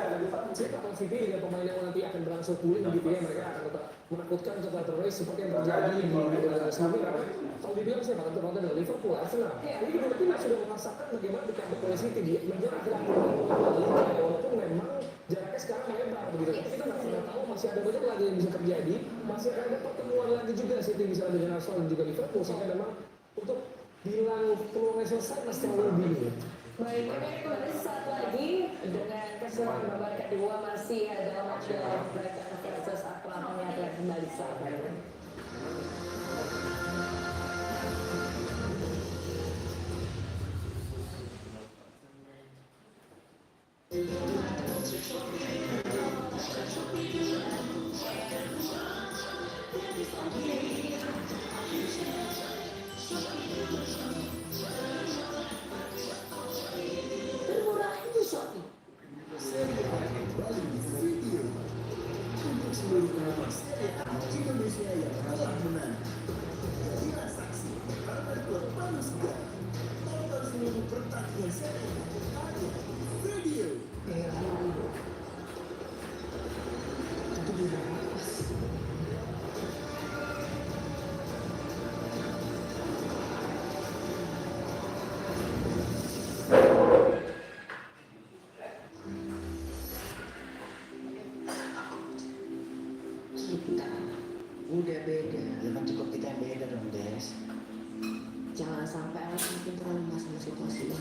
akan City dengan pemain yang nanti akan berangsur pulih gitu ya, mereka akan tetap menakutkan kepada race seperti yang terjadi di sebelumnya. Karena kalau dibilang saya bakal terkonten dari Liverpool, Arsenal, ini kedua tim sudah merasakan bagaimana di kandang City dia menjelang walaupun memang jaraknya sekarang melebar begitu. Tapi kita nggak pernah tahu, masih ada banyak lagi yang bisa terjadi, masih akan ada pertemuan lagi juga City bisa dengan Arsenal dan juga Liverpool, sehingga memang untuk bilang peluangnya selesai masih terlalu dini. Baik, kami kembali sesaat lagi dengan keseruan babak kedua masih dalam match Brighton versus Atlanta yang akan kembali saat lagi. Termurah itu Shopee. Seri A kembali di video untuk seluruh penonton Seri A Indonesia yang telah menanti. Jadilah saksi karena klub baru segar. Tonton seluruh pertandingan Seri A hanya di video. Itu beda pas. Kita udah beda, ya kan cukup kita yang beda dong, Des. Jangan sampai anak mungkin trauma sama situasi ini.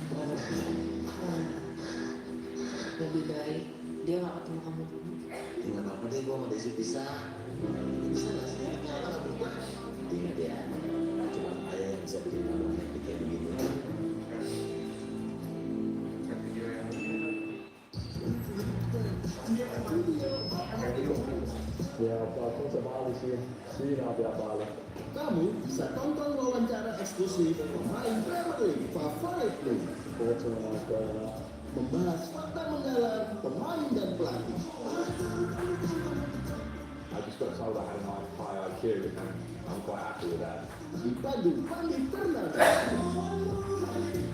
Lebih baik dia nggak ketemu kamu dulu. Ya nggak apa-apa deh, gue sama Desi pisah. Bisa nggak sih? Nggak berubah. Intinya dia cuma ayah yang bisa bikin kamu happy kayak begini. Ya, aku sebalik sih. Kamu bisa tonton wawancara eksklusif pemain Premier League favorit lu. Membahas fakta mendalam pemain dan pelatih. I just got told I had a high IQ, and I'm quite happy with that. Dipandu Pandi Fernando.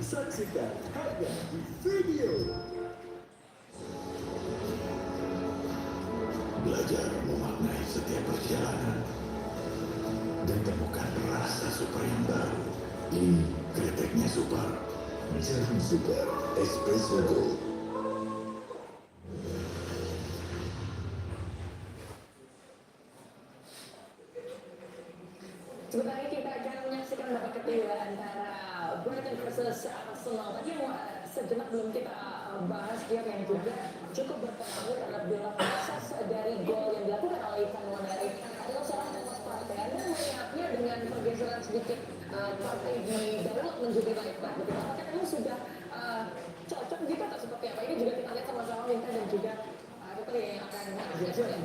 Saksikan hanya di video. Belajar memaknai setiap perjalanan dan temukan rasa super yang baru. Ini kritiknya super. Jarum super espresso gold. Sebentar lagi kita akan menyaksikan babak kedua antara Brighton versus Arsenal. Tadi yang sejenak belum kita bahas dia yang juga cukup berpengaruh terhadap bola proses dari gol yang dilakukan oleh Ivan dari seorang Thomas Partey. Anda melihatnya dengan pergeseran sedikit Partey di Daud menjadi right back. Begitu, apakah memang sudah cocok gitu atau seperti apa? Ini juga kita lihat sama-sama Minta dan juga yang akan menyaksikan.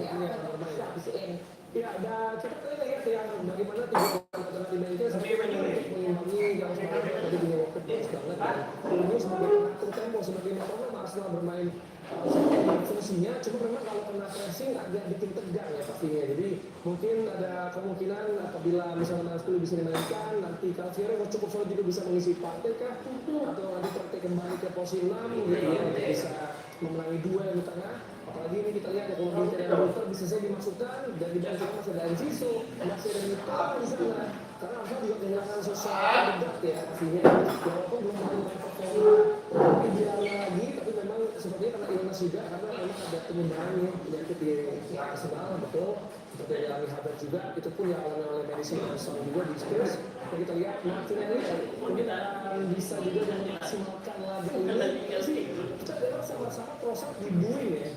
Ya, dan kita lihat ya bagaimana tiga pemain di Manchester sebenarnya untuk mengimbangi yang sebenarnya tadi punya waktu bagus banget, dan ini sebagai pengatur tempo sebagai motornya Arsenal bermain seperti posisinya, cuma memang kalau kena pressing agak bikin tegang ya pastinya. Jadi mungkin ada kemungkinan apabila misalnya Nashville bisa dimainkan, nanti Calciare cukup solid juga bisa mengisi partai kah? Atau nanti partai kembali ke posisi 6 gitu ya, untuk bisa memenangi duel di tengah. Apalagi ini kita lihat ya, kalau kita yang Luther bisa saja dimasukkan, dan di bawah masih ada Enciso, masih ada Nito di sana. Karena Arsenal juga kehilangan sosok terdekat ya pastinya. Walaupun belum menunjukkan performa idealnya lagi, tapi memang sepertinya karena illness juga, karena memang ada penyebaran nih penyakit di Arsenal, betul. Seperti yang dialami Havertz juga, itu pun yang alami oleh medicine Arsenal juga di Spurs. Dan kita lihat Martinelli mungkin akan bisa juga memaksimalkan laga ini. Kita memang sama-sama proses dibuin ya.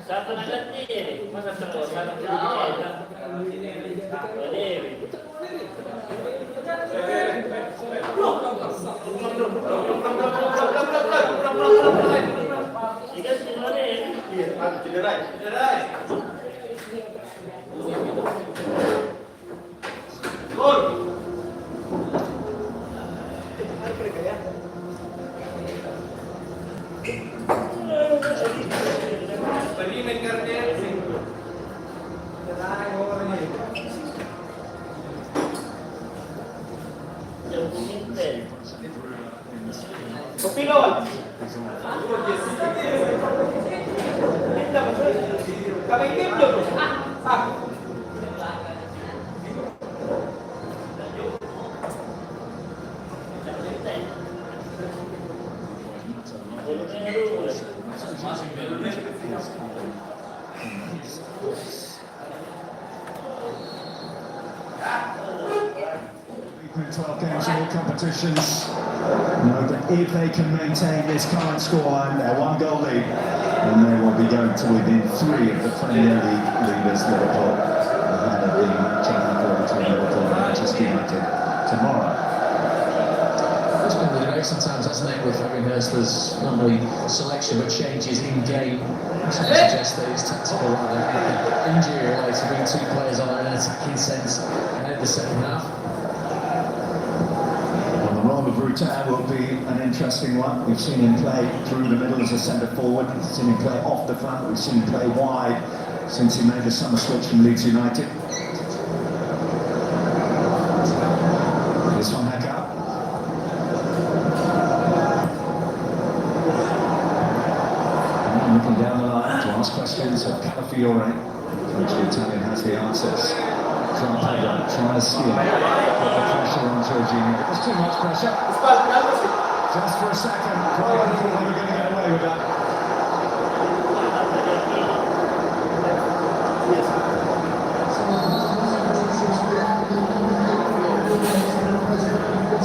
Satu nanti masa terus satu Played 12 games in all competitions. Know that if they can maintain this current scoreline, they're one goal lead, then they will be going to within 3 of the Premier League leaders, Liverpool, ahead of the match between Liverpool and Manchester United tomorrow. It's been the debate sometimes, hasn't it, with Harry Hurst's not only selection but changes in game. Some suggest that it's tactical rather than injury related to bring 2 players on in an attacking sense ahead of the second half. The role of Rutan will be an interesting one. We've seen him play through the middle as a centre forward. We've seen him play off the front. We've seen him play wide since he made the summer switch from Leeds United. This one back up. And looking down the line to ask questions of Calafiore, which the Italian has the answers. Trying to steal. Put the pressure on Jorginho. There's too much pressure. Just for a second, Brighton thought they were going to get away with that.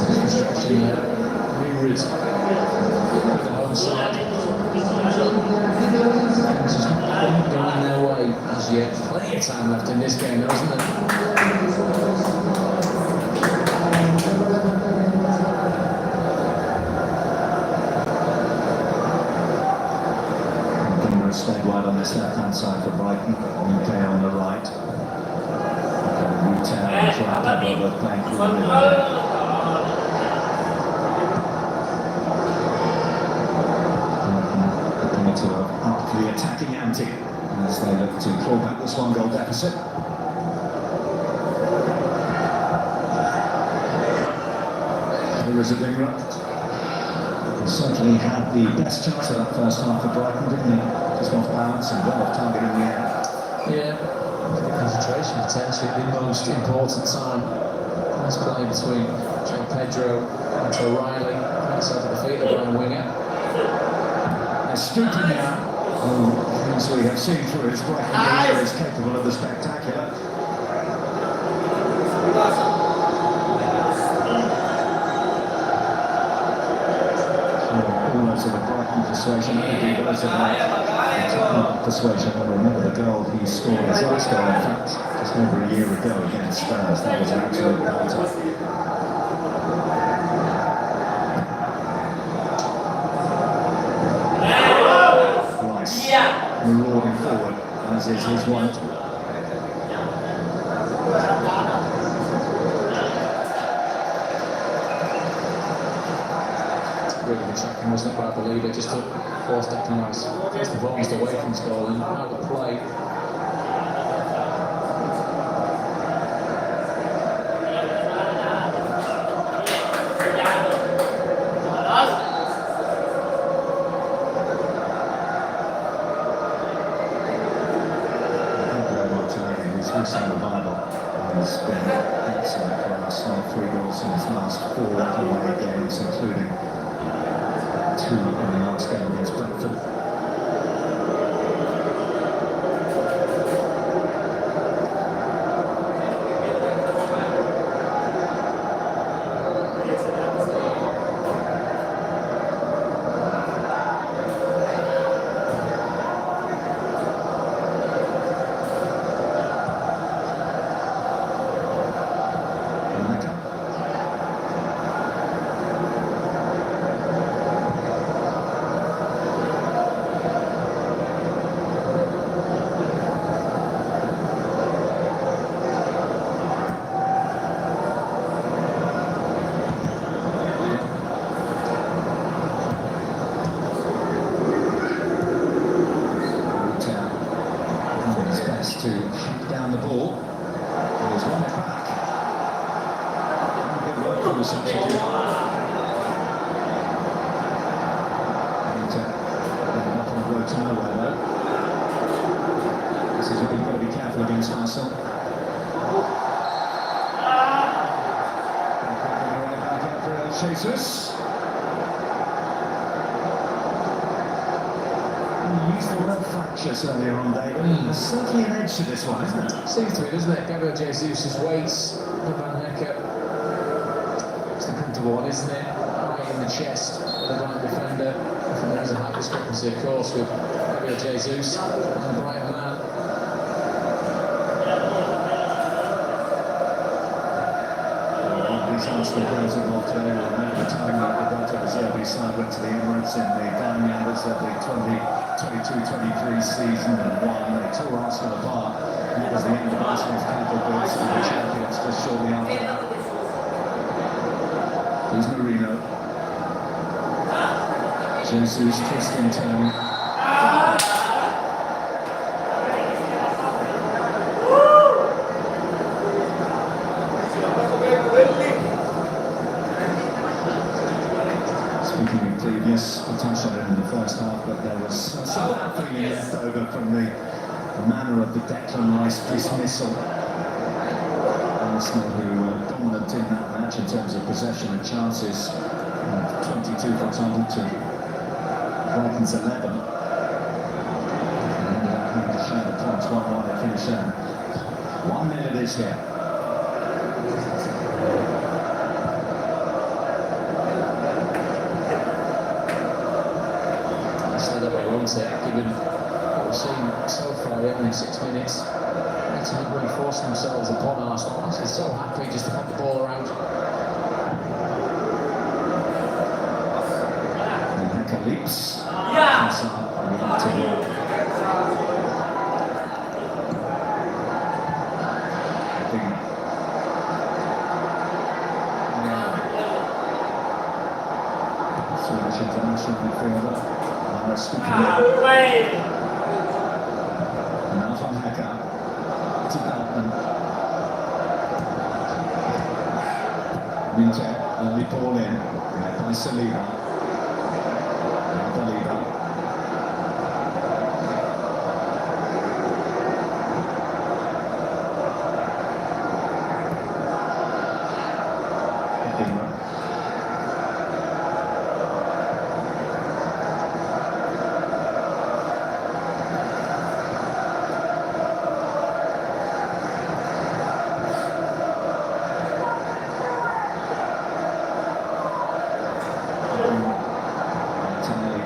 Construction reroute the home side. This is not going their way as yet. Plenty of time left in this game, though, isn't there? Stayed wide on this left-hand side for Brighton, UK on the right. Retail and Flat both playing through the middle. Looking to up the attacking ante as they look to claw back this 1-goal deficit. Here is a Vingra. Certainly had the best chance of that first half for Brighton, didn't he? Just off balance and well off target in the air. Yeah, concentration potentially the most important time. Nice play between Joe Pedro and O'Reilly. That's over the feet of the right winger. They're stooping now. Oh, as we have seen through his Brighton is capable of the spectacular. Of the Brighton persuasion, maybe those of that persuasion. I remember the goal he scored his last goal, in fact, just over a year ago against Spurs. That was an absolute belter. Rice, marauding forward, as is his wont. Really good track wasn't it, by the leader, just to force Declan Rice. First and foremost away from scoring, out of play. Missing the Bible has been excellent for Arsenal. 3 goals in his last 4 away games, including 2 in the last game against Brighton. To shoot down the ball. He's won it back. Good work from the substitute. And up on the road to nowhere though. This is where you've got to be careful against Arsenal. Right back out for Jesus. Used the word fractures earlier on, David. There's certainly an edge to this one, isn't it? Seems to be, doesn't it? Gabriel Jesus' weights, Van Hecker. It's the comfortable one, isn't it? Right in the chest of the Brighton defender. I think there is a height discrepancy, of course, with Gabriel Jesus and the Brighton man. These Arsenal players involved today will remember the time that Roberto Reservi's side went to the Emirates in the dying embers of the 2022-23 season and won. They tore Arsenal apart. And it was the end of Arsenal's capital goods to the champions just shortly after that. Here's Marino. Jesus twisting turn. Speaking of previous, we touched on it in the first half, but there was some feeling left over from the manner of the Declan Rice dismissal. Arsenal, who were dominant in that match in terms of possession and chances, 22 for example to Brighton's 11. And ended up having to share the points 1-1 at finish there. 1 minute is here. Given what we've seen so far in 6 minutes, Brighton have really forced themselves upon Arsenal. Arsenal so happy just to pop the ball around. And Hecker leaps. Swedish international midfielder. Now from Hecker to Bareng. Minter, early ball in, led by Saliba. Now Saliba.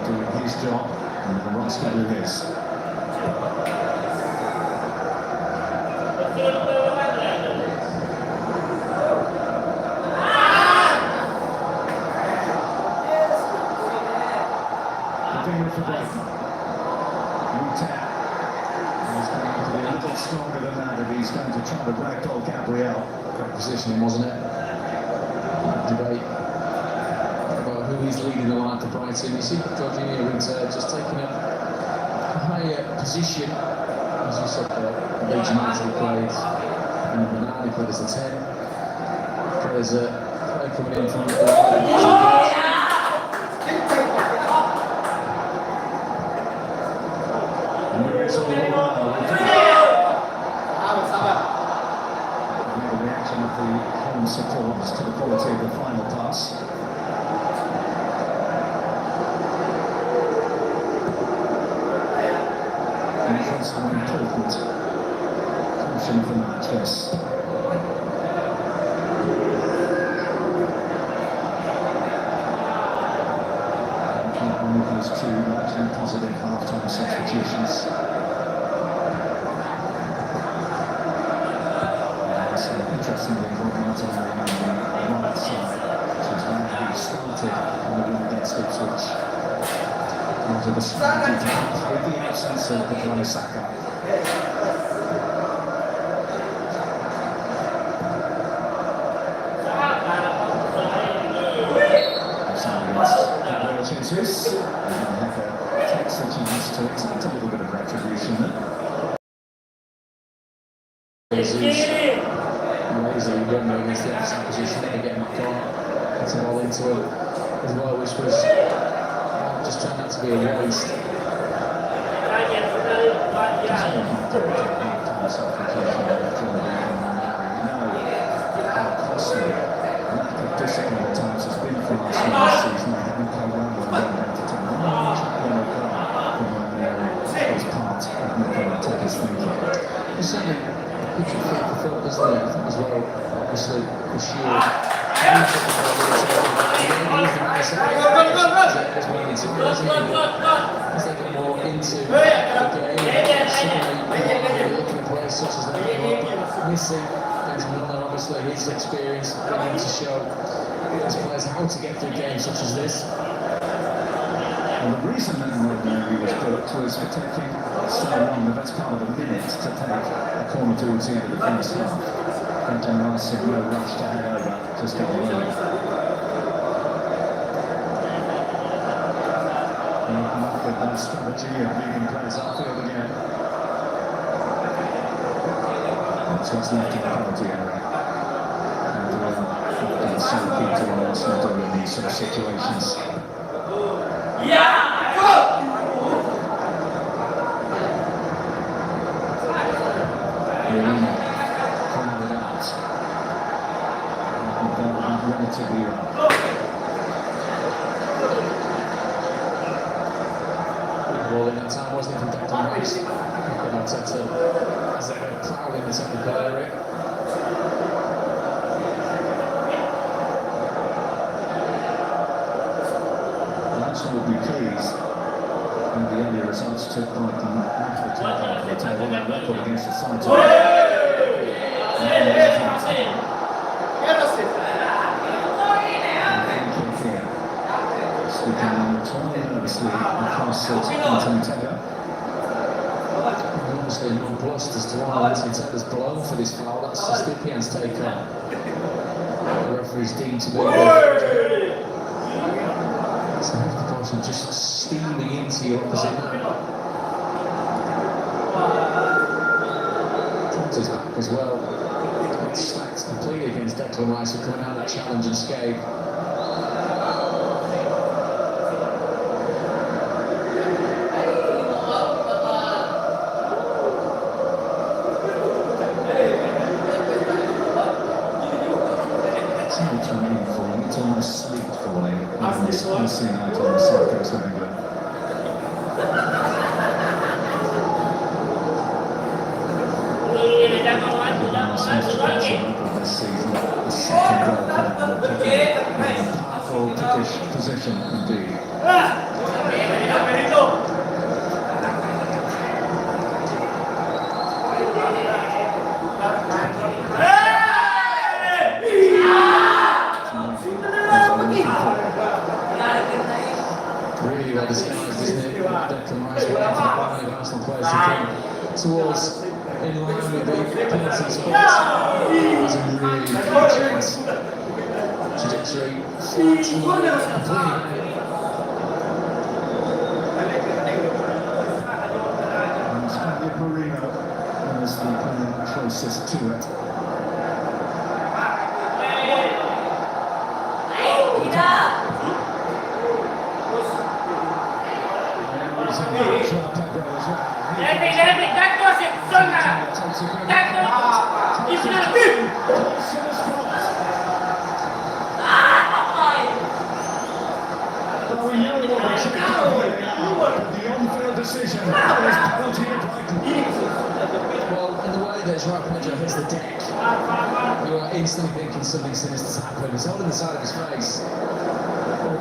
Doing his job, and the Ross can do his. Looking for Brighton. Nonton. He's going to be a little stronger than that if he's going to try to ragdoll Gabriel. Great positioning, wasn't it? Debate about who who is leading the line for Brighton. You see Jorginho Winter just taking a higher position, as you said there. Leeds United he played number 9, he played as a 10. There's a play coming in from supports to the quality of the final pass. And it's also an important caution of the match, yes. One of those two largely positive half-time substitutions. Interestingly, Nonton on the right side, which is where he started on the wing against Ipswich. Out of the strategy to help with the absence of Bukayo Saka. Jesus, takes the chance to expect a little bit of retribution there. Amazing run against the offside position, they get back on, gets the ball into him as well, which was just trying not to be a waste. How costly lack of discipline at times has been for us in this season. They haven't come around and gone down to town. As part of making Teddy's thinking. It's certainly a picture for the film, isn't it? I think as well, obviously, for sure. As they get more into the game, certainly looking at players such as that, missing Miller, obviously his experience, bringing to show these players how to get through games such as this. And the reason that Newry was booked was for taking so long, the best part of a minute, to take a corner towards the end of the first half. Nonton Rice had no rush to head over, just got away. With that strategy of leaving players outfield again. That's what's left in the penalty area. And it's so key to what Arsenal do in these sort of situations. Crowded out. Relatively right. Ball in that time, wasn't it, from Declan Rice? Arteta as they were prowling the technical area. Arsenal will be pleased with the early results to Brighton after the top half of the table. Their record against the side Sweeping Nonton nervously across it into Taylor. Obviously nonplussed as to why Anthony Taylor's blown for this foul. That's Stipian's take on. The referee's deemed to be it's a hefty caution, just steaming into your opposite man. Turns his back as well. It's stacked completely against Declan Rice, who coming out of that challenge unscathed. It's almost sleep falling on this icy night on the south coast of England. This season, the second World Cup will put them in a powerful position indeed. Really well disguised, isn't it? Declan Rice waiting for the body of Arsenal players to come towards in line with the penalty spot. It was a really good chance to just territory, flat, completely. Marino is the player closest to it. The on-field decision is penalty to Brighton. Well, in the way that Joao Pedro hits the deck, you are instantly thinking something sinister's happened. He's holding the side of his face. It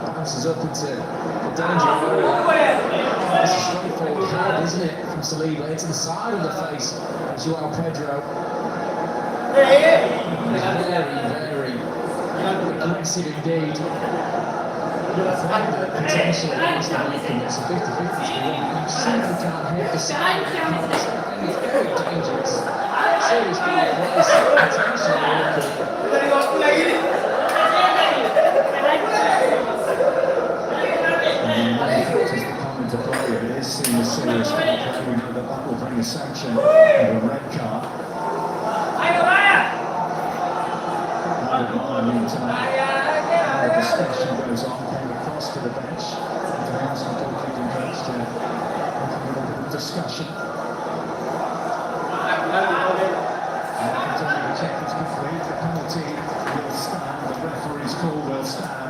bounces up into the danger area. It's a straightforward head, isn't it, from Saliba into the side of the face of Joao Pedro. Very, very aggressive indeed. I think that potentially against the weekend it's a 50-50 spin. You simply can't hit the side. I think it's very dangerous. Serious ball of place. Potentially Into play, it is seen as serious foul play. We know that will bring a sanction and a red card. The discussion goes on, came across to the bench. And the Arsenal goalkeeping coach to have a little bit of discussion. Continue to check is complete. The penalty will stand. The referee's call will stand.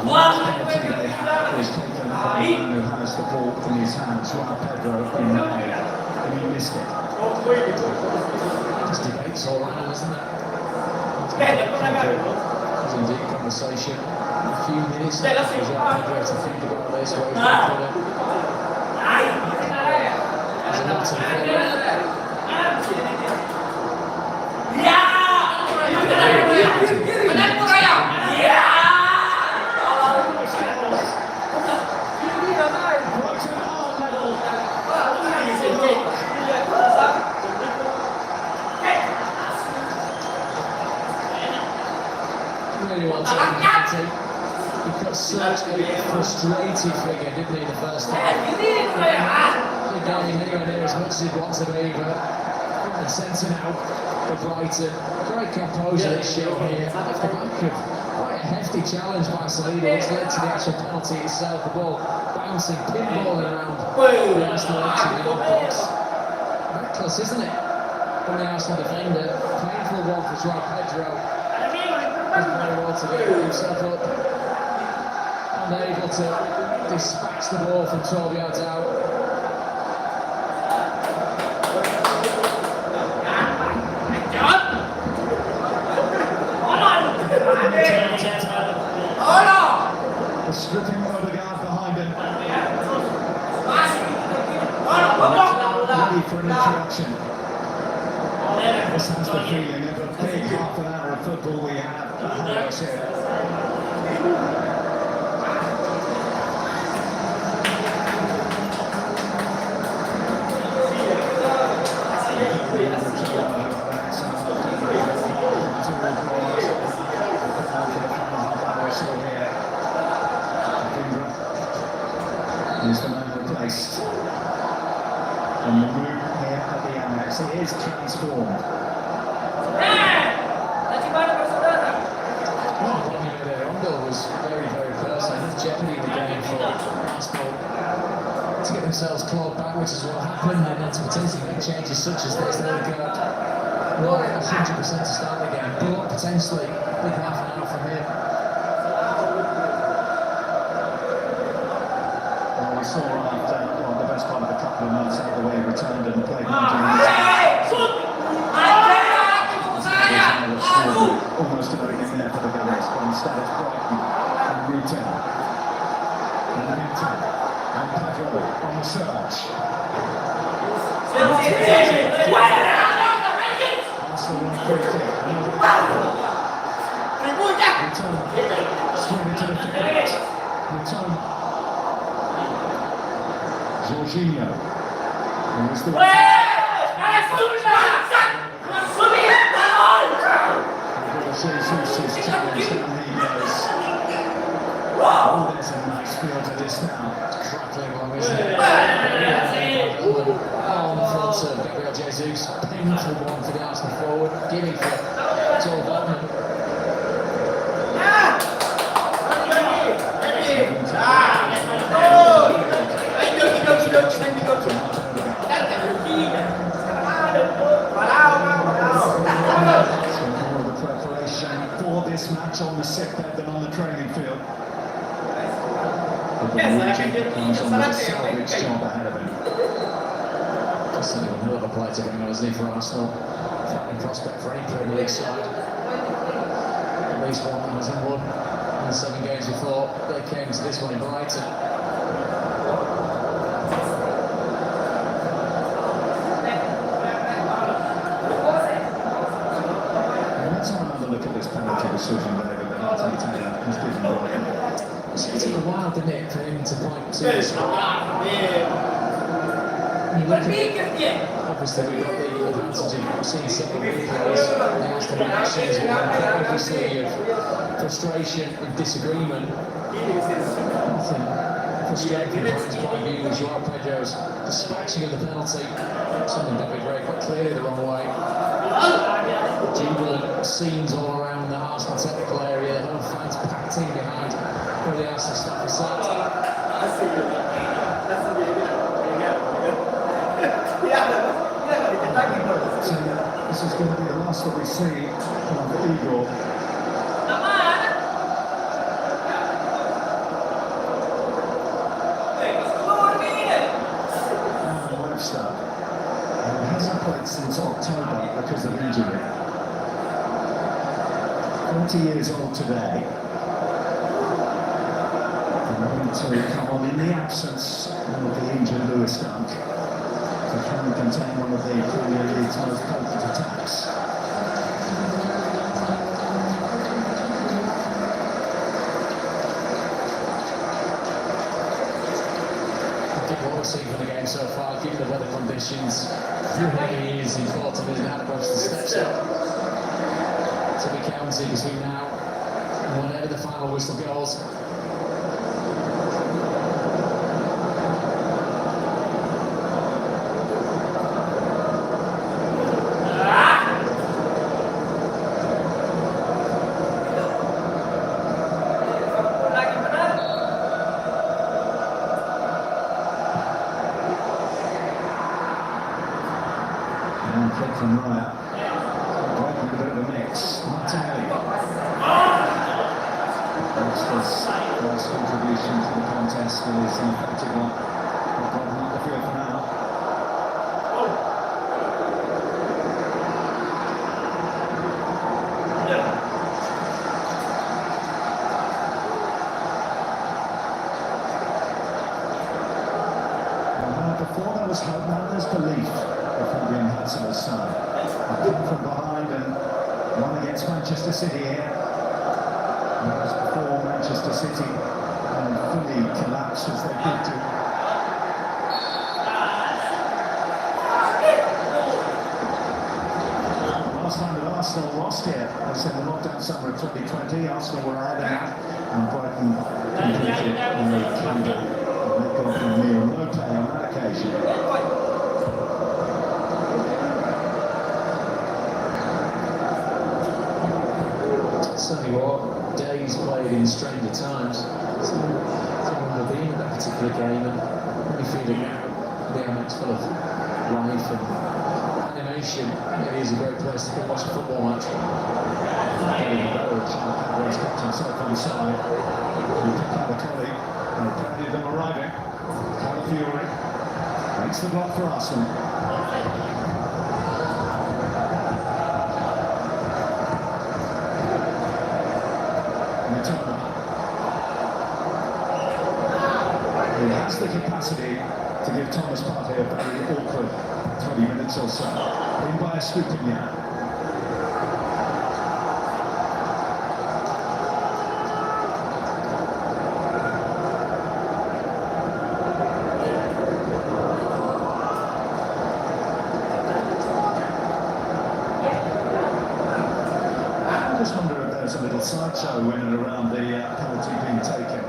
Was taken by the man who has the ball in his hands, Joao Pedro, in May, and he missed it. This debate's all around, isn't it? There's indeed conversation. A few minutes now for Joao Pedro to think about this, where he's going to put it. There's a Nonton really well taken penalty. He got such a frustrated figure, didn't he, the first time? The game anywhere near as much as he'd want to be, but and sent him out for Brighton. Great composure that's shown here off the back of quite a hefty challenge by Saliba, which led to the actual penalty itself. The ball bouncing, pinballing around the Arsenal actually in the box. Reckless, isn't it? From the Arsenal defender. Painful one for Joao Pedro. Does very well to get himself up. Unable to dispatch the ball from 12 yards out. The stripping Odegaard behind him. Ready for an interruption. This has the feeling of a big half an hour of football we have ahead of us here. Is the man replaced? And the mood here at the Amex, it is transformed. Was very, very personal. Enough jeopardy in the game for Arsenal to get themselves clawed back, which is what happened, and then to potentially make changes such as this. There we go. Not 100% to start the game, but potentially big half an hour from here. Well, we saw after the best part of a couple of months out of the way, returned and played 90 minutes. Almost everything there for the Gunners, but instead it's Brighton and Newton. And Newton and Pedro on the search. Arsenal won a free kick. Return. Straight into the defence. Jorginho. Here's the Jesus' challenge, down he goes. Oh, there's a nice feel to this now. Crackling along, isn't it? On the front of Gabriel Jesus. Painful one for the Arsenal forward. Giving for Joel Botman. More of the preparation for this match on the sick bed than on the training field. But the Norwegian comes on with a salvage job ahead of him. That's a hell of a player to bring on, isn't he, for Arsenal? Frightening prospect for any Premier League side. At least one has won in the 7 games before they came to this one in Brighton. Let's have another look at this penalty decision, David, that Anthony Taylor has given Brighton. It took a while, didn't it, for him to point to this one? Obviously, we've got the advantage of seeing several replays. The Aston reactions were obviously of frustration and disagreement. Nothing frustrating from his point of view was Joao Pedro's dispatching of the penalty. Something David Gray quite clearly the wrong way. Jubilant scenes all around the Arsenal technical area. Home fans packed in behind where the Arsenal staff are sat. So this is going to be the last that we see of the Eagle. Webster. And he hasn't played since October because of injury. 20 years old today. And going to come on in the absence of the injured Lewis Dunk. To try and contain one of the Premier League's most potent attacks. I think what we've seen from the game so far, given the weather conditions, really is important, isn't it? Adams steps up to be counted between now and whenever the final whistle goes. And kick from Raya. Brighton with a bit of a mix. Martinelli. Webster's first contribution to the contest is an effective one. Brighton up the field for now. Before there was hope, now there's belief for Fabian Hansel's side. They come from behind and won against Manchester City here. Whereas before Manchester City fully collapsed as they did do. Last time that Arsenal lost here was in the lockdown summer of 2020. Arsenal were ahead and Brighton completed a comeback. They've gone from near no play on that occasion. Certainly were days played in stranger times. Someone will be in that particular game and really feeling now the Amex full of life and animation. It is a great place to go watch a football match. He's kept himself on the side. He picked out a colleague. Plenty of them arriving. Calafiori makes the block for Arsenal. He has the capacity to give Thomas Partey a very awkward 20 minutes or so. In by a Stupinian. show when and around the penalty being taken.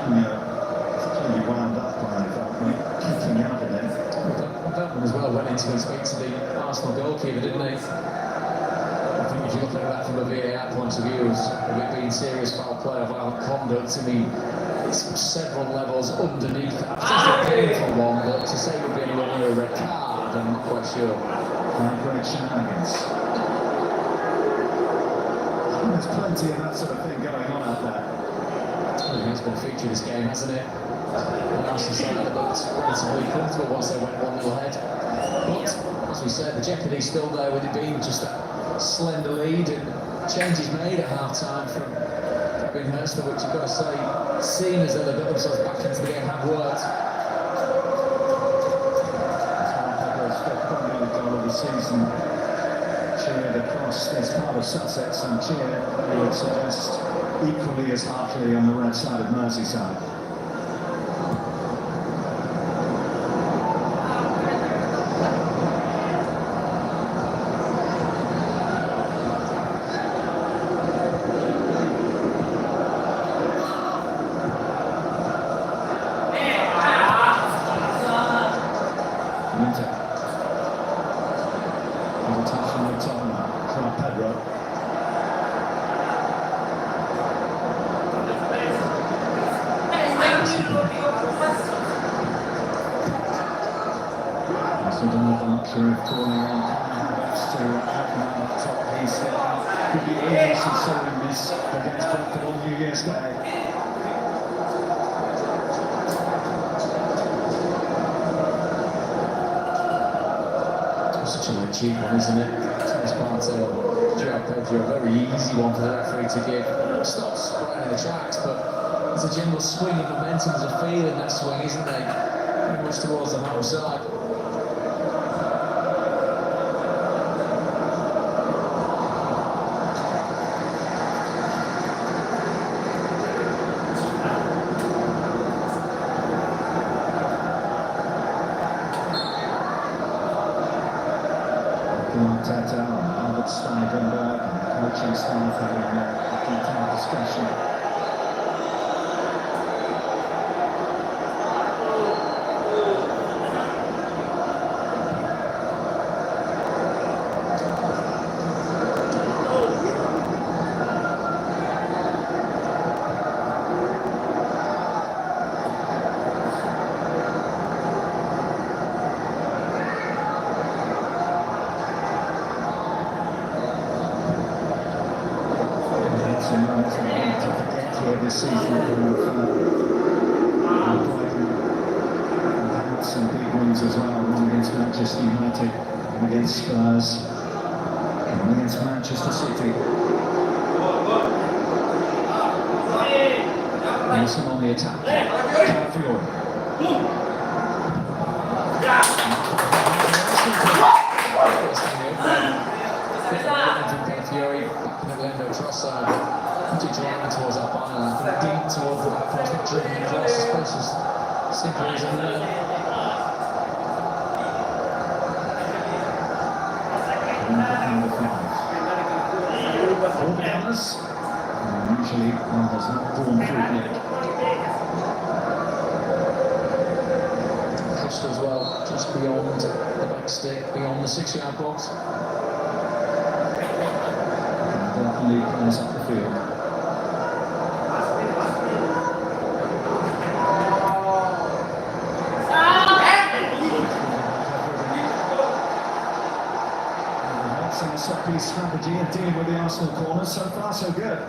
Clearly wound up by that, kicking out of it. Bareng as well went in to speak to the Arsenal goalkeeper, didn't he? I think if you look at that from a VAR point of view, as it being serious foul play or violent conduct, I mean, it's several levels underneath that. It's just a painful one, but to say it would be anywhere near a red card, I'm not quite sure. Great shenanigans. There's plenty of that sort of thing going on out there. Well, it's been a feature of this game, hasn't it? The Arsenal side looked relatively comfortable once they went 1-0 ahead. But, as we said, the jeopardy's still there with it being just that slender lead, and changes made at half-time from being Hurstler, which you've got to say, seem as though they got themselves back into the game, have worked. Goal of the season, cheered across this part of Sussex, and cheer, I would suggest, equally as heartily on the red side of Merseyside. Could be easy considering this against Brighton on New Year's Day. Such a cheap one, isn't it? Thomas Partey or Joao Pedro, a very easy one for the referee to give. Stops right in the tracks, but there's a general swing of momentum, there's a feel in that swing, isn't there? Very much towards the home side. Coaching staff having a detailed discussion. This season of Brighton, and some big wins as well, one against Manchester United, one against Spurs, and one against Manchester City. Nelson on the attack. Calafiori. Calafiori back in the end of Trossard. Driving towards that final, I think deep towards the back post, not driven across, I suppose as simple as in there. Number 5. All the Gunners, usually one has not drawn through yet. Costa as well, just beyond the back stick, beyond the 6-yard box. Definitely plays up the field. Set-piece strategy and dealing with the Arsenal corners. So far, so good.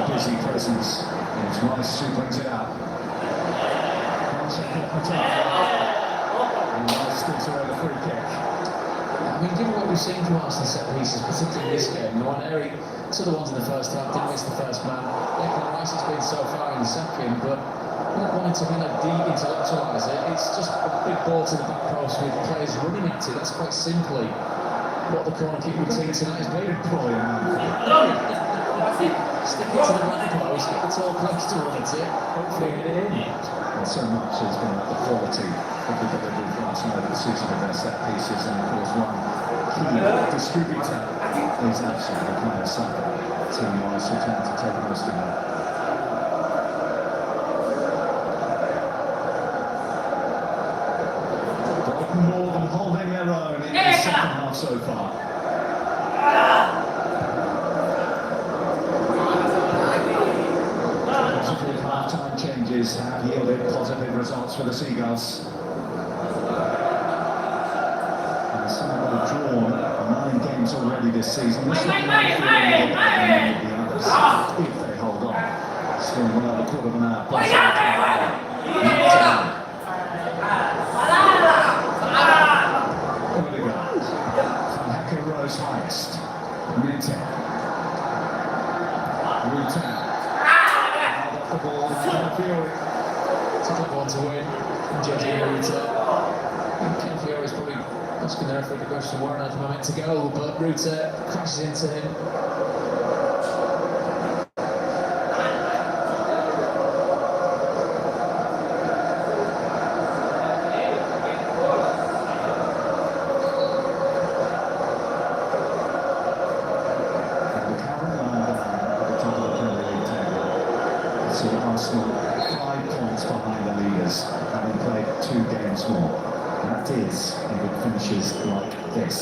Busy presence. It's Rice who brings it out. And Rice gives away the free kick. I mean, given what we've seen from Arsenal set pieces, particularly in this game, the one Eric, some of the ones in the first half didn't miss the first man. Declan Rice has been so far in the second, but not wanting to kind of de-intellectualise it, it's just a big ball to the back post with players running at it. That's quite simply what the corner kick routine tonight has been. Brilliant. Stick it to the back post, get the tall close towards it, hopefully get it in. And so much has been about the quality of the delivery for Arsenal over the season of their set pieces, and of course one key distributor is absolutely the player Saka. Team-wise, who tend to take most of that. Brighton more than holding their own in the second half so far. Positive half-time changes have yielded positive results for the Seagulls. And some have drawn 9 games already this season. This one might feel a little better than the others if they hold on. Still well over a quarter of an hour plus. Van Hekken rose highest. Nonton. The ball, It's a good one to win. Judging Ken Fiore's probably asking the referee the question, where on earth am I meant to go? But Ruta crashes into him. Arsenal 5 points behind the leaders, having played 2 games more. That is if it finishes like this.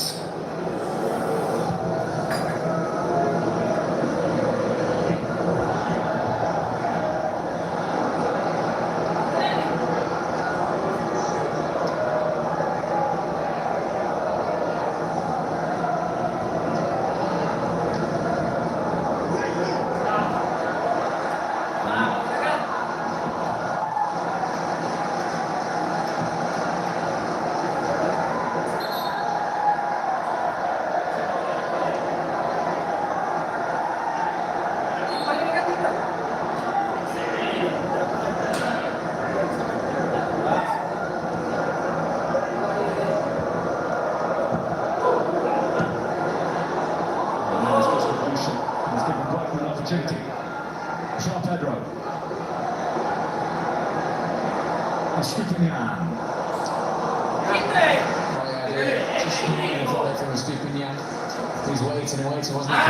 He's waiting and waiting, wasn't he?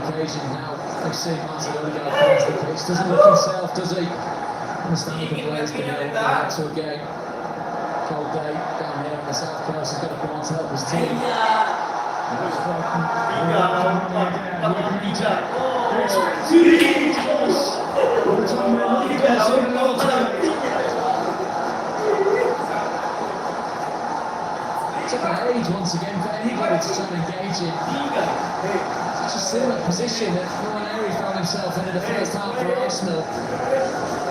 Occasion now, we've seen Martin Odegaard across the pitch. Doesn't look himself, does he? Understanding the players can help out to a game. Cold day down here on the south coast. He's got to come on to help his team. Took an age once again for anybody to try and engage him. Such a similar position that Nwaneri found himself in the first half for Arsenal.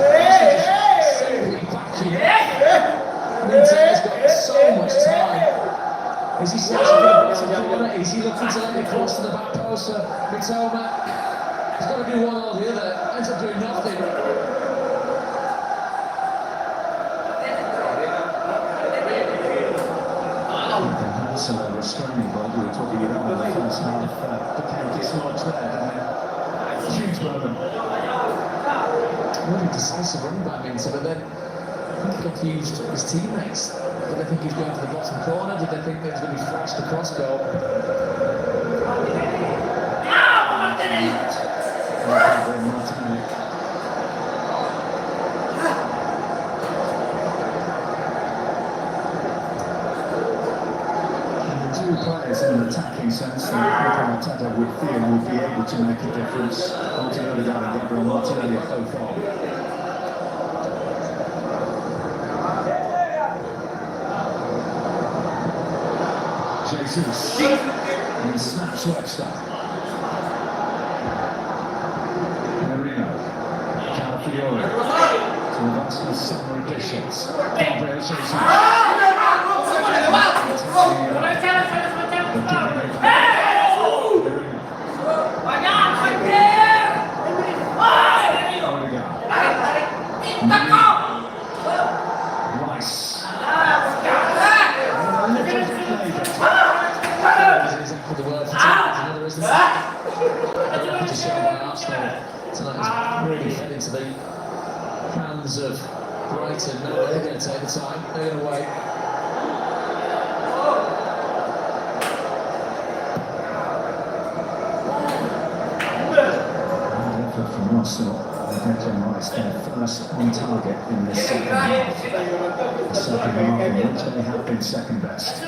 Just simply backing up. Nonton's got so much time. Is he searching for the bottom corner? Is he looking to let it cross to the back post for Mitoma? He's got to do one or the other. Ends up doing nothing. Restraining ball we were talking about in the first half became dislodged there, didn't it? Huge moment. Really decisive run by Minter, but then I think he confused his teammates. Did they think he was going for the bottom corner? Did they think there was going to be flashed across goal? Players in an attacking sense that Arteta would feel would be able to make a difference. Martin Odegaard and Gabriel Martinelli so far. Jesus and snaps Webster. Marino, Calafiore. So that's the summer editions. Gabriel Jesus. to show by Arsenal tonight has really fed into the hands of Brighton. No, they're going to take the time, they're going to wait. From Arsenal, Declan Rice, their first on target in this second half. The second half in which they have been second best.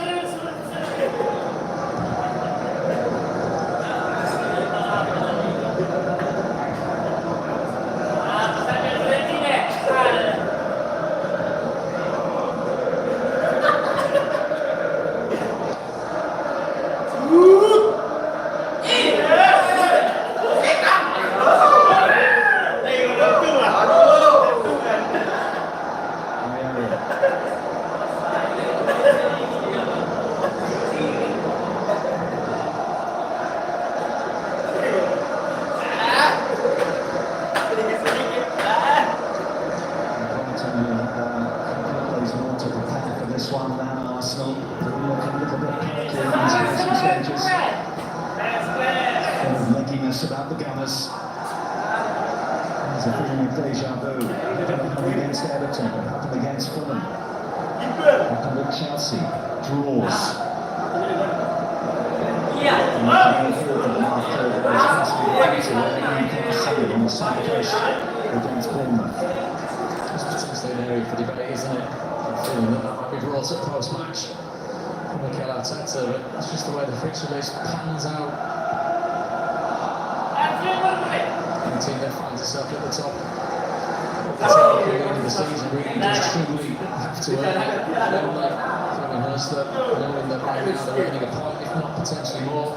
This one now, Arsenal looking a little bit perky in these racing stages. Full of legginess about the Gunners. There's a feeling of deja vu. It happened against Everton, it happened against Fulham. It happened at Chelsea. Draws. On the side coast against Bournemouth. It's potentially an area for debate, isn't it? Feeling that might be brought up post-match from Mikel Arteta, but it's just the way the fixture list pans out. And the team that finds itself at the top of the table at the end of the season really does truly have to earn it. Having Hurst, knowing that right now they're earning a point, if not potentially more.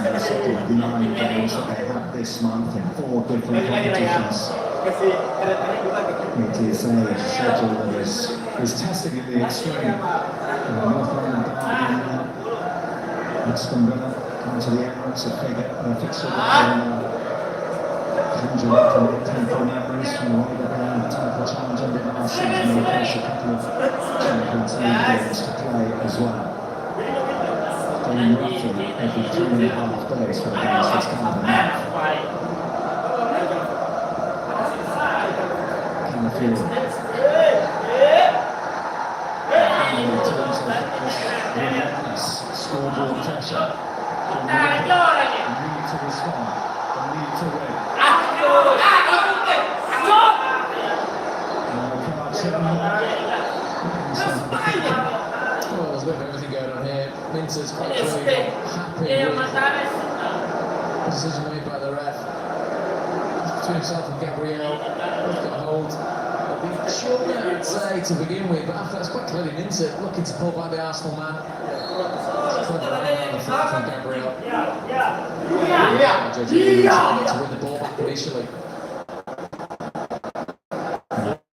That's the 9 games that they have this month in 4 different competitions. It is a schedule that is testing at the extreme. North London Derby, Aston Villa come to the Emirates, a fixture that conjure up from painful memories from the way that the title challenge ended last season. There were a couple of Champions League games to play as well. Roughly every 3.5 days for a game, so it's kind of a month. Kind of feel in terms of this relentless scoreboard pressure, the need to respond, the need to win. Well, there's a bit of everything going on here. Minter's quite clearly not happy with the decision made by the ref. Between himself and Gabriel, both got hold of the shoulder, I'd say, to begin with, but after that's quite clearly Minter looking to pull back the Arsenal man. Clever around the front from Gabriel. To win the ball back initially.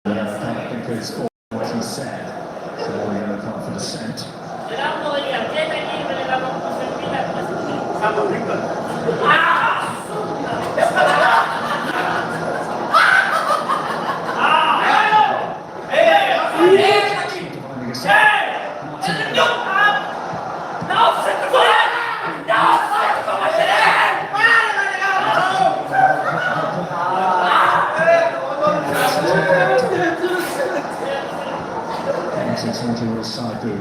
I think it's what he said. So the yellow card for dissent. It's into your side, dude.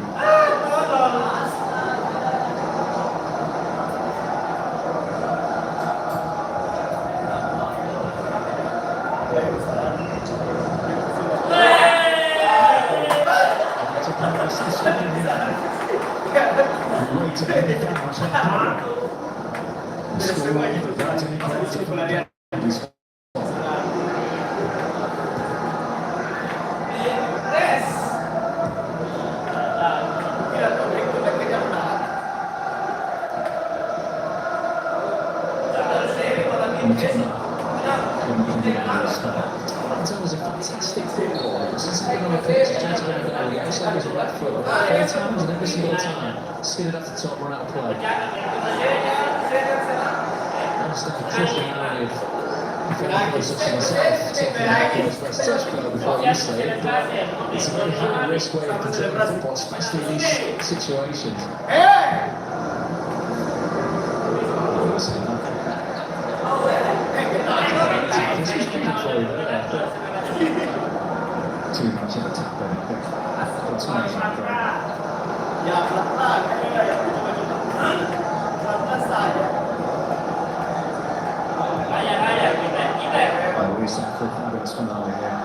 Nonton was a fantastic footballer. Since he's been on the pitch, he's trying to win a goal. He actually had his left foot 4 times, and every single time, skidded off the top, run out of play. I understand the crushing irony of such as myself, taking the first touch goal before you say it, but it's a very high risk way of controlling football, especially in these situations. Too much of a tap, I think. That's my Luis fabulous finale here.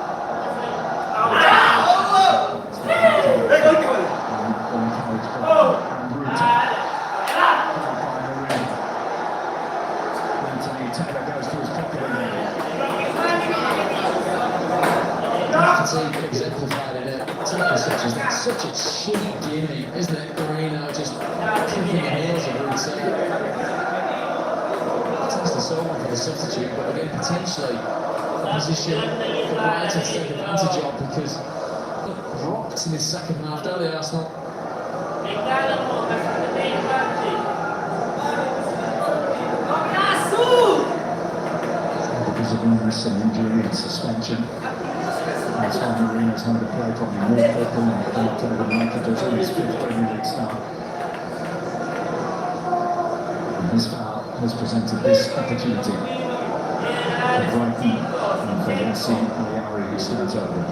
Anthony Taylor goes to his pocket again. Exemplified in a tackle such as that. Such a cheap gimme, isn't it? Garino just kicking the heels of Route 7. That's the sole one for the substitute, but again, potentially a position for Brighton to take advantage of because dropped in his second half, don't they, Arsenal? Because of illness and injury and suspension. That's why Mourinho's had to play probably more people than Nonton would like to do in his fifth Premier League start. And his foul has presented this opportunity for Brighton and for Yassin Aliari, who stands over.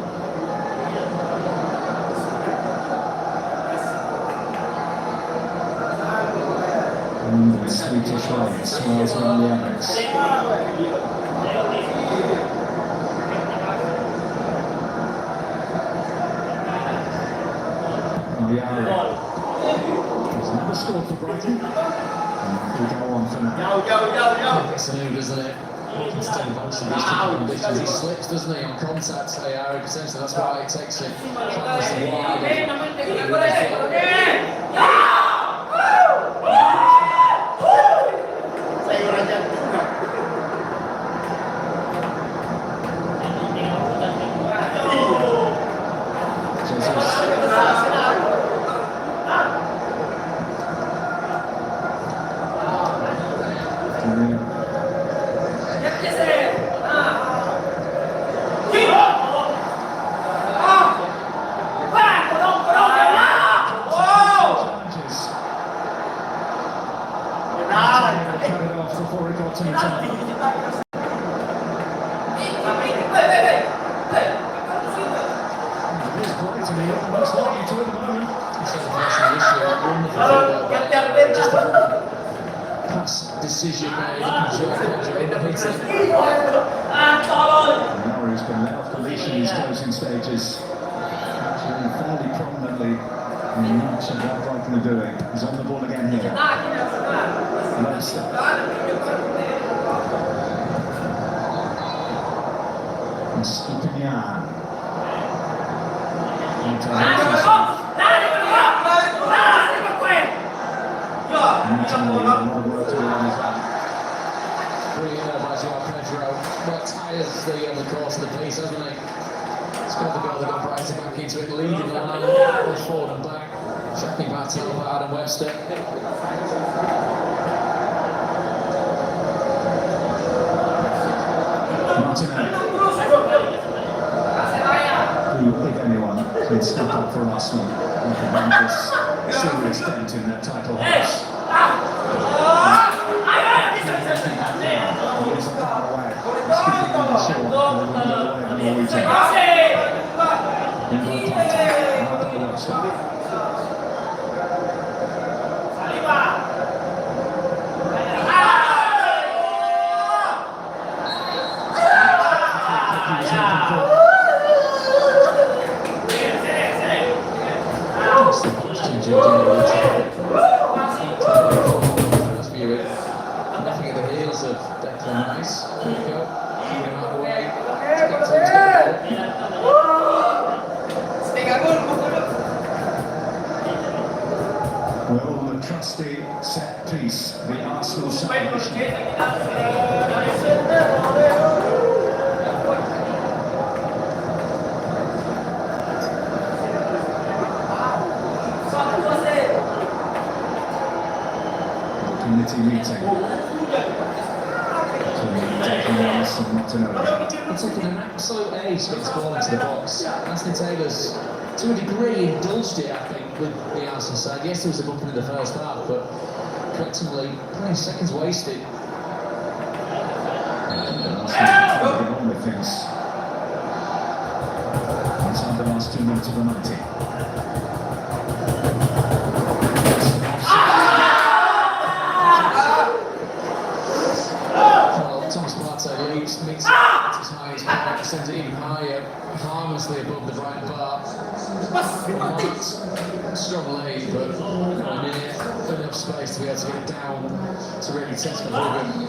And the Swedish light smiles around the Amex. He's never scored for Brighton. And we go on from that. It's a move, isn't it? He's taking advantage of these conditions. He slips, doesn't he, on contact, Ayari, potentially. That's why it takes him close and wide. Before it got to the top. Most likely to at the moment. Pass decision made. Lowry's been let off the leash in his closing stages. Actually, fairly prominently in much of what Brighton are doing. He's on the ball again here. Leicester. And Stupinian. The course of the piece, hasn't he? Scored the goal that got Brighton back into it, leading the line, forward and back, tracking back to Adam Webster. Who, if anyone, can step up for Arsenal and prevent this serious dent in their title hopes. Nothing at the heels of Declan Rice. There we go. Get him out of the way. Well, the trusty set piece, the Arsenal celebration. Committee meeting. pass from Martinelli. They're taking an absolute ace to get this ball into the box. Anthony Taylor's, to a degree, indulged it, I think, with the Arsenal side. Yes, there was a bump in the first half, but collectively, 20 seconds wasted. Arsenal on with things. Inside the last 2 minutes of the 90. Thomas Partey leads, meets his highest point, sends it even higher, harmlessly above the Brighton bar. Strong lead, but nowhere near enough space to be able to get it down to really test the program.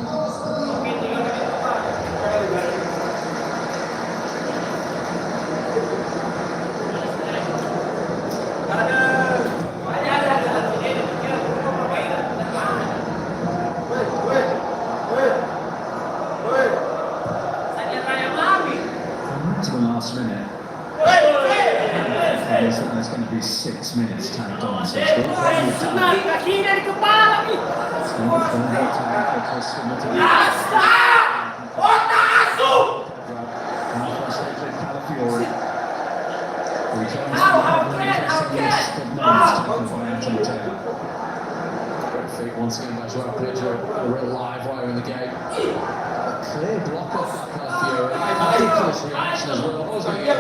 To the last minute. There's going to be 6 minutes tagged on, so it's got plenty of time. Once again by Joao Pedro, a real live wire in the game. A clear block off Calafiori. Ridiculous reaction as well. I was going to get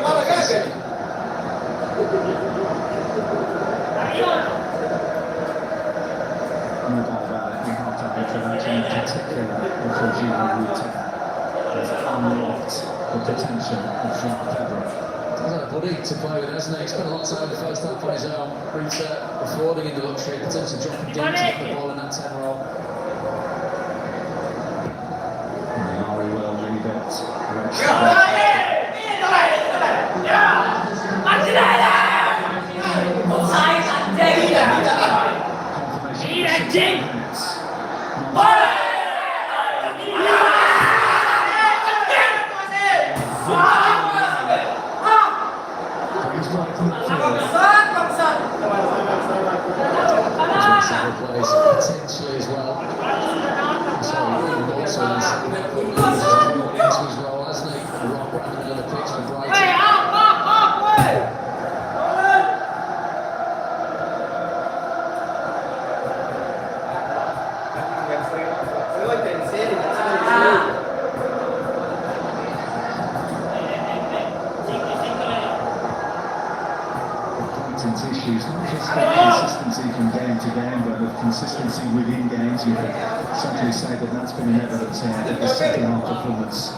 No doubt about it, we can't have introduction in particular until Gino has unlocked the potential of Joao Pedro. He's had a buddy to play with, hasn't he? He spent a lot of time in the first half on his own. Affording in the luxury, potentially dropping deep to get the ball in that 10 roll. Mari will leave it. Potentially as well. So even more so in the second half, into his role, hasn't he? Rock around the middle of the pitch for Brighton. Brighton's issues, not just about consistency from game to game, but of consistency within games. You could certainly say that that's been in evidence in the second half performance.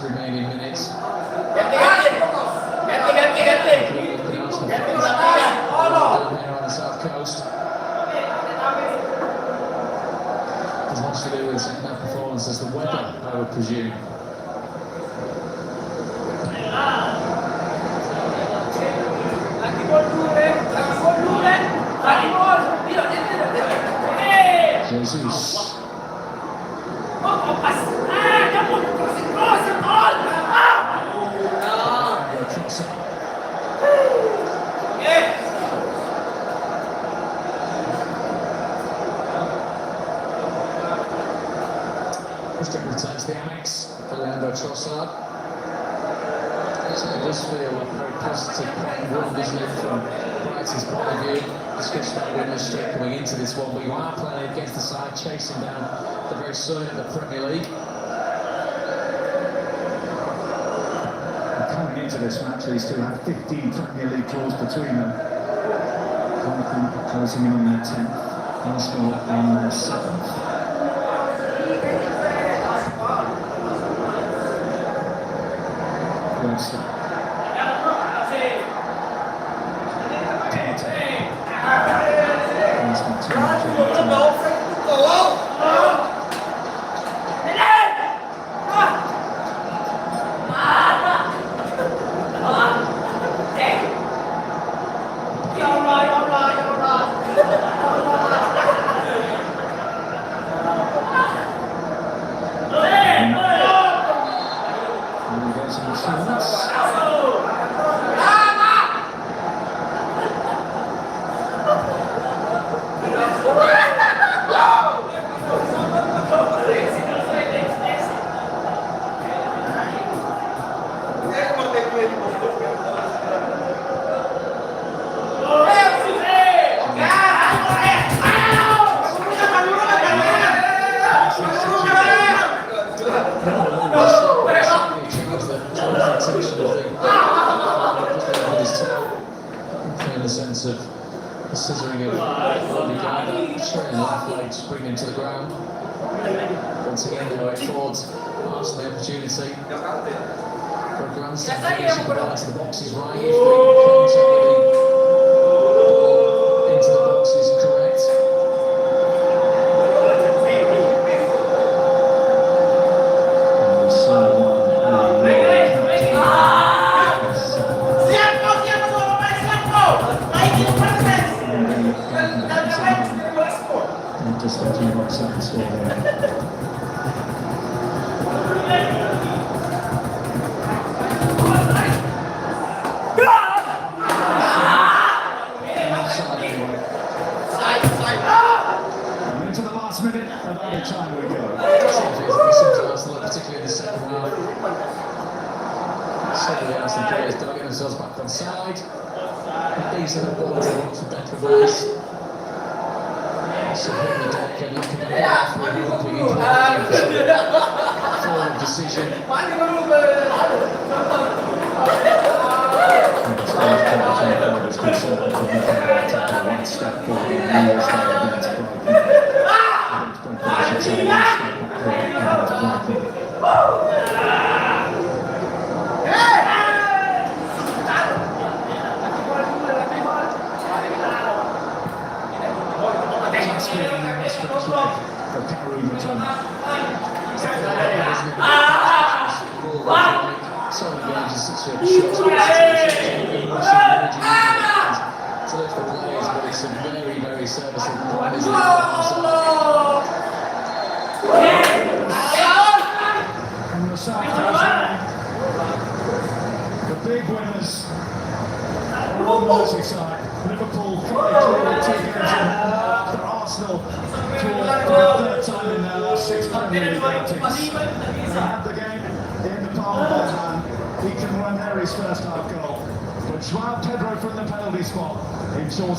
Remaining minutes. On the south coast. As much to do with the second half performance as the weather, I would presume. Jesus. Returns the Amex for Leandro Trossard. It does feel a very positive point one, doesn't it, from Brighton's point of view. Discussed about winless streak coming into this one, but you are playing against the side chasing down the very soon in the Premier League. And coming into this match, these two have 15 Premier League draws between them. Brighton closing in on their 10th. Arsenal in 7th. In the sense of the scissoring of the straight left leg spring into the ground. Once again, though, it affords Arsenal the opportunity for a grand celebration back to the boxes right. If the contact into the box is correct. Just thinking about second score there. Into the last minute of added time we go. Particularly in the second half. Several Arsenal players dogging themselves back on side. These are the balls they want for better advice. Forward decision. Step some very, very serviceable players. And the side the big winners are on Merseyside. Liverpool probably 2 games in after Arsenal for the 3rd time in their last 6 Premier League outings. They had the game in the palm of their hand. He can run Harry's first half goal. But João Pedro from the penalty spot ensures